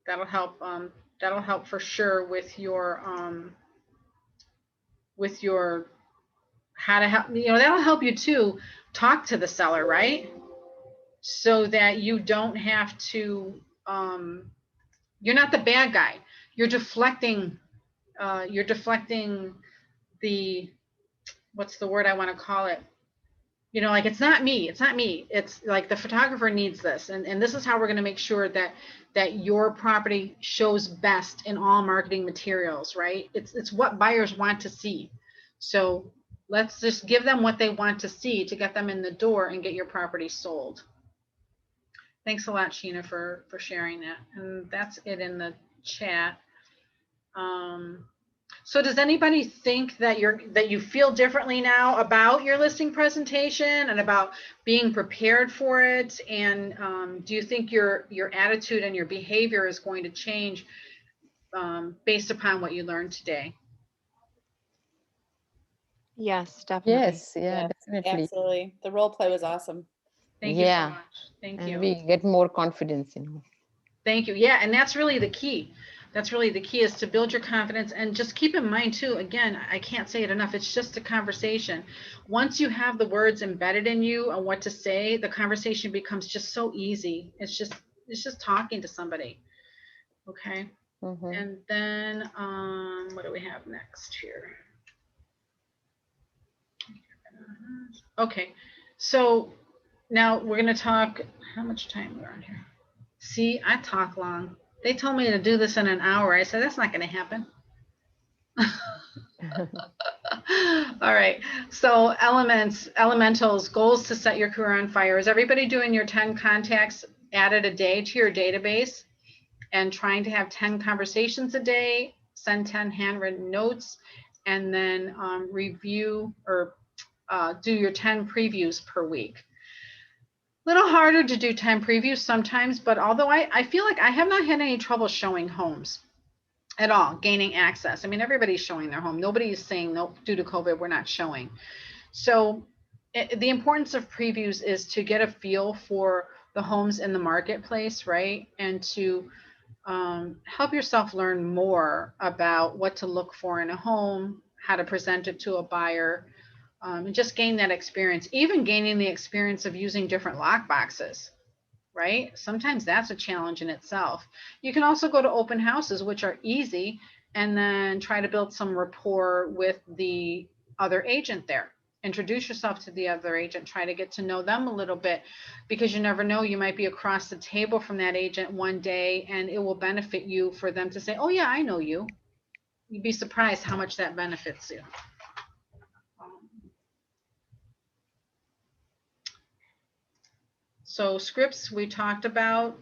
That'll help for sure with your how to help, you know, that'll help you to talk to the seller, right? So that you don't have to you're not the bad guy. You're deflecting the, what's the word I want to call it? You know, like, it's not me. It's like the photographer needs this. And this is how we're going to make sure that your property shows best in all marketing materials, right? It's what buyers want to see. So let's just give them what they want to see to get them in the door and get your property sold. Thanks a lot, Sheena, for sharing that. And that's it in the chat. So does anybody think that you feel differently now about your listing presentation and about being prepared for it? And do you think your attitude and your behavior is going to change based upon what you learned today. Yes, definitely. Yes, yeah, Yes, definitely. absolutely. The role play was awesome. Thank you so Yeah. much. Thank And you. we get more confidence, you know. Thank you. Yeah, and that's really the key. That's really the key, is to build your confidence. And just keep in mind too, again, I can't say it enough, it's just a conversation. Once you have the words embedded in you and what to say, the conversation becomes just so easy. It's just talking to somebody. Okay. Mhm. And then what do we have next here? Okay, so now we're going to talk, how much time we're on here? See, I talk long. They told me to do this in an hour. I said, that's not going to happen. All right, so elementals, goals to set your career on fire. Is everybody doing your 10 contacts added a day to your database and trying to have 10 conversations a day, send 10 handwritten notes, and then review or do your 10 previews per week? Little harder to do 10 previews sometimes, but although I feel like I have not had any trouble showing homes at all, gaining access. I mean, everybody's showing their home. Nobody is saying, no, due to COVID, we're not showing. So the importance of previews is to get a feel for the homes in the marketplace, right? And to help yourself learn more about what to look for in a home, how to present it to a buyer, and just gain that experience, even gaining the experience of using different lock boxes, right? Sometimes that's a challenge in itself. You can also go to open houses, which are easy, and then try to build some rapport with the other agent there. Introduce yourself to the other agent, try to get to know them a little bit, because you never know, you might be across the table from that agent one day and it will benefit you for them to say, oh yeah, I know you. You'd be surprised how much that benefits you. So scripts, we talked about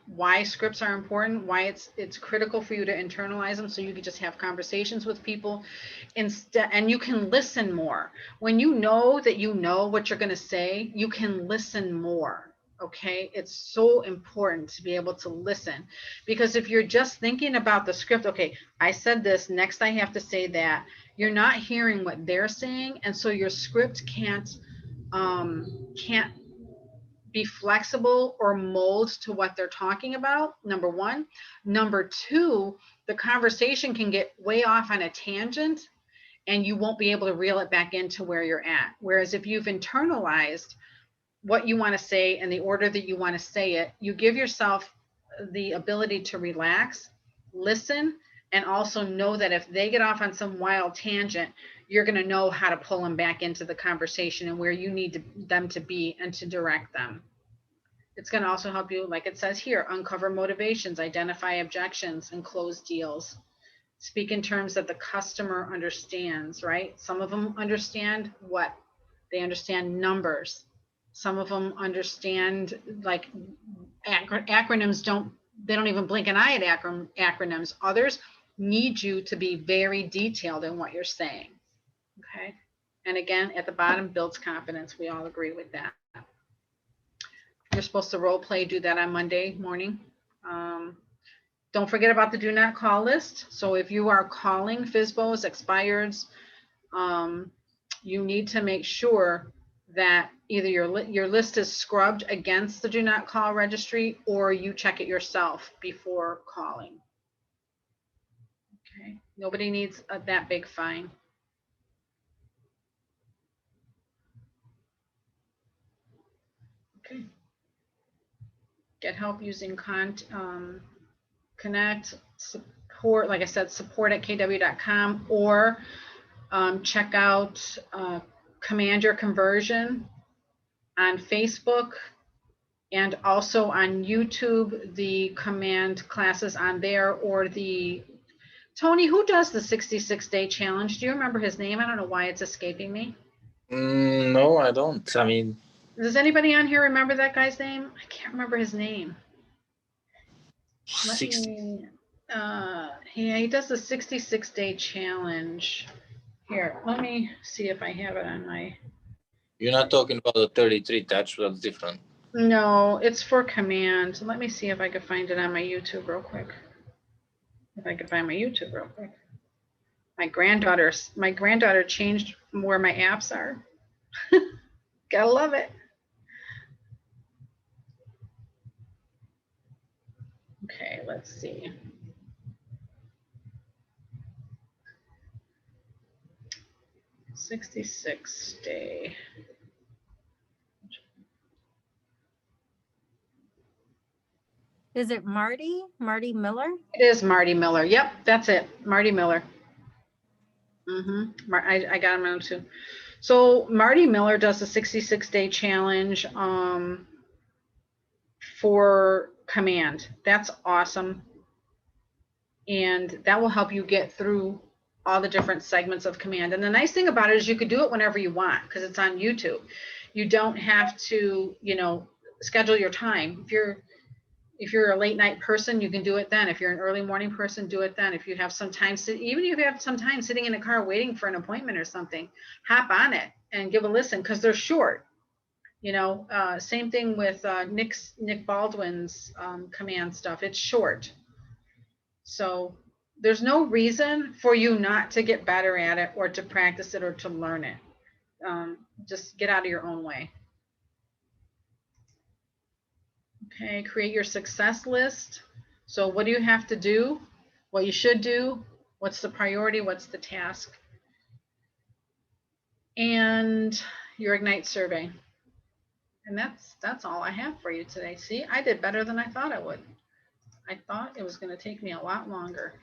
why scripts are important, why it's critical for you to internalize them so you can just have conversations with people instead, and you can listen more. When you know that you know what you're going to say, you can listen more. Okay, it's so important to be able to listen, because if you're just thinking about the script, okay, I said this, next I have to say that, you're not hearing what they're saying, and so your script can't be flexible or mold to what they're talking about, number one. Number two, the conversation can get way off on a tangent and you won't be able to reel it back into where you're at. Whereas if you've internalized what you want to say and the order that you want to say it, you give yourself the ability to relax, listen, and also know that if they get off on some wild tangent, you're going to know how to pull them back into the conversation and where you need them to be and to direct them. It's going to also help you, like it says here, uncover motivations, identify objections, and close deals. Speak in terms that the customer understands, right? Some of them understand what? They understand numbers. Some of them understand, like, acronyms they don't even blink an eye at acronyms. Others need you to be very detailed in what you're saying. Okay. And again, at the bottom, builds confidence. We all agree with that. You're supposed to role play, do that on Monday morning. Don't forget about the do not call list. So if you are calling FSBOs, expireds, you need to make sure that either your list is scrubbed against the do not call registry or you check it yourself before calling. Okay, nobody needs that big fine. Okay. Get help using Connect, support, like I said, support at kw.com, or check out Command Your Conversion on Facebook, and also on YouTube, the command classes on there, or the, Tony, who does the 66-day challenge? Do you remember his name? I don't know why it's escaping me. No, I don't. I mean, does anybody on here remember that guy's name? I can't remember his name. 60. He does the 66-day challenge. Here, let me see if I have it on my. You're not talking about the 33. That's different. No, it's for command. Let me see if I can find it on my YouTube real quick. If I could find my YouTube real quick. My granddaughter changed where my apps are. Gotta love it. Okay, let's see. '66 day. Is it Marty Miller? It is Marty Miller. Yep, that's it. Marty Miller. I got him on too. So Marty Miller does a 66-day challenge for command. That's awesome. And that will help you get through all the different segments of command. And the nice thing about it is you could do it whenever you want because it's on YouTube. You don't have to, you know, schedule your time. If you're a late night person, you can do it then. If you're an early morning person, do it then. If you have some time, even if you have some time sitting in a car waiting for an appointment or something, hop on it and give a listen because they're short. You know, same thing with Nick Baldwin's command stuff. It's short. So there's no reason for you not to get better at it or to practice it or to learn it. Just get out of your own way. Okay, create your success list. So what do you have to do? What you should do? What's the priority? What's the task? And your Ignite survey. And that's all I have for you today. See, I did better than I thought I would. I thought it was going to take me a lot longer.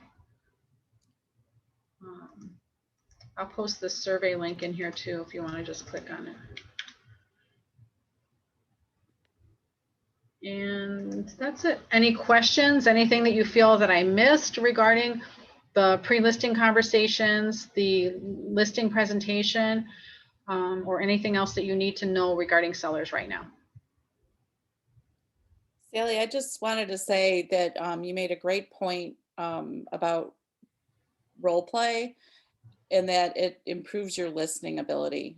I'll post this survey link in here too if you want to just click on it. And that's it. Any questions? Anything that you feel that I missed regarding the pre-listing conversations, the listing presentation, or anything else that you need to know regarding sellers right now? Sally, I just wanted to say that you made a great point about role play and that it improves your listening ability.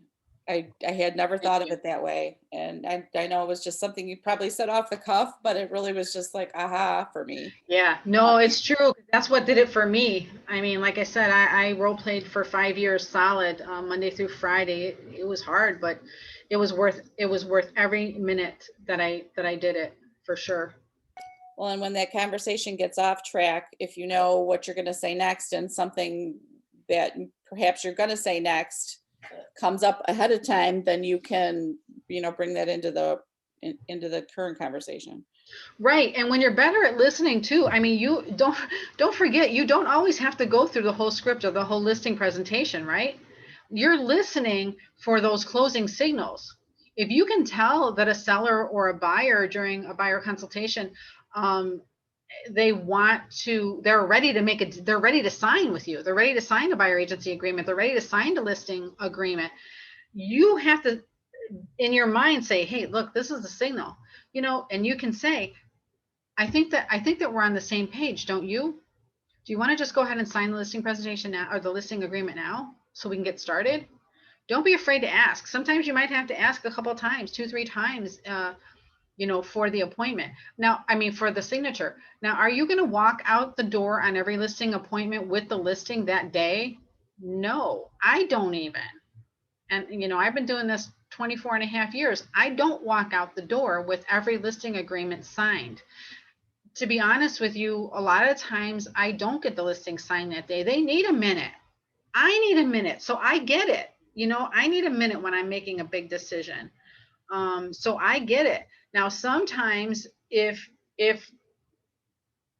I had never thought of it that way. And I know it was just something you probably said off the cuff, but it really was just like, aha, for me. Yeah, no, it's true. That's what did it for me. I mean, like I said, I role played for 5 years solid, Monday through Friday. It was hard, but it was worth every minute that I did it, for sure. Well, and when that conversation gets off track, if you know what you're going to say next and something that perhaps you're going to say next comes up ahead of time, then you can, bring that into the current conversation. Right. And when you're better at listening too, I mean, you don't forget, you don't always have to go through the whole script or the whole listing presentation, right? You're listening for those closing signals. If you can tell that a seller or a buyer during a buyer consultation, they're ready to sign with you. They're ready to sign a buyer agency agreement. They're ready to sign a listing agreement. You have to, in your mind, say, hey, look, this is the signal, and you can say, I think that we're on the same page. Don't you? Do you want to just go ahead and sign the listing presentation now or the listing agreement now so we can get started? Don't be afraid to ask. Sometimes you might have to ask a couple of times, 2-3 times, for the appointment. Now, I mean, for the signature. Now, are you going to walk out the door on every listing appointment with the listing that day? No, I don't even. And, I've been doing this 24 and a half years. I don't walk out the door with every listing agreement signed. To be honest with you, a lot of times I don't get the listing signed that day. They need a minute. I need a minute. So I get it. I need a minute when I'm making a big decision. So I get it. Now, sometimes if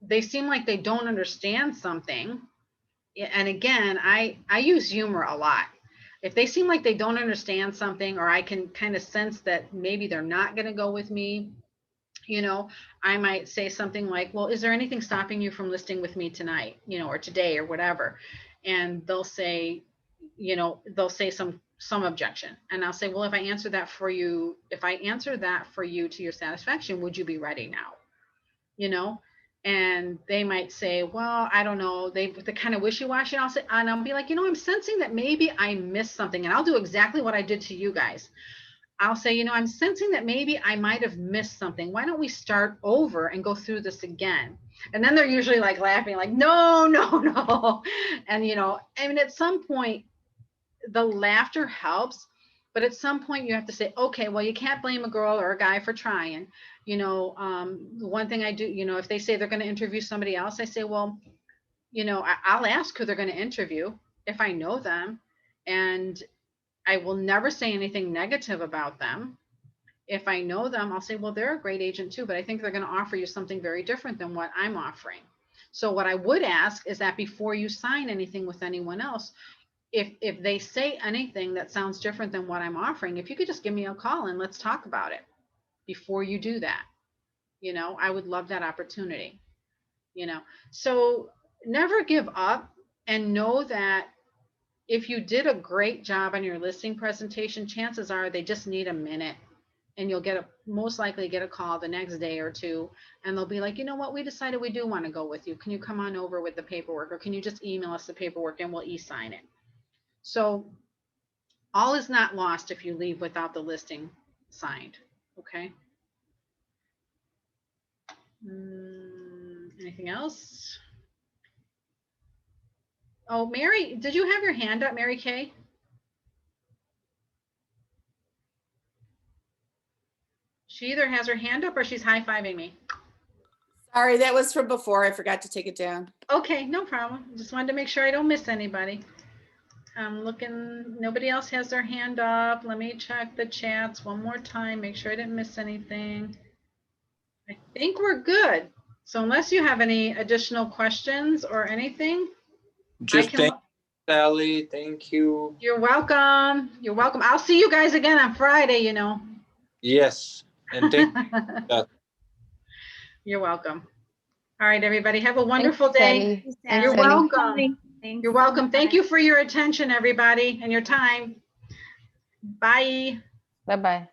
they seem like they don't understand something, and again, I use humor a lot. If they seem like they don't understand something, or I can kind of sense that maybe they're not going to go with me, I might say something like, well, is there anything stopping you from listing with me tonight, or today or whatever? And they'll say some objection. And I'll say, well, if I answer that for you to your satisfaction, would you be ready now? And they might say, well, I don't know. They're kind of wishy-washy. And I'll be like, I'm sensing that maybe I missed something. And I'll do exactly what I did to you guys. I'll say, you know, I'm sensing that maybe I might have missed something. Why don't we start over and go through this again? And then they're usually like laughing, like, no, no, no. And, you know, I mean, at some point, the laughter helps, but at some point you have to say, okay, well, you can't blame a girl or a guy for trying. You know, one thing I do, you know, if they say they're going to interview somebody else, I say, well, you know, I'll ask who they're going to interview if I know them. And I will never say anything negative about them. If I know them, I'll say, well, they're a great agent too, but I think they're going to offer you something very different than what I'm offering. So what I would ask is that before you sign anything with anyone else, if they say anything that sounds different than what I'm offering, if you could just give me a call and let's talk about it before you do that. You know, I would love that opportunity, you know. So never give up, and know that if you did a great job on your listing presentation, chances are they just need a minute, and you'll most likely get a call the next day or two, and they'll be like, you know what, we decided we do want to go with you. Can you come on over with the paperwork, or can you just email us the paperwork and we'll e-sign it? So all is not lost if you leave without the listing signed. Okay. Anything else? Oh, Mary, did you have your hand up, Mary Kay? She either has her hand up or she's high-fiving me. Sorry, that was from before. I forgot to take it down. Okay, no problem. Just wanted to make sure I don't miss anybody. I'm looking, nobody else has their hand up. Let me check the chats one more time, make sure I didn't miss anything. I think we're good. So unless you have any additional questions or anything. Just thank you, Sally. Thank you. You're welcome. You're welcome. I'll see you guys again on Friday, you know. Yes. And thank you. You're welcome. All right, everybody. Have a wonderful day. Thanks, You're Sally. welcome. You're welcome. Thank you for your attention, everybody, and your time. Bye. Bye-bye.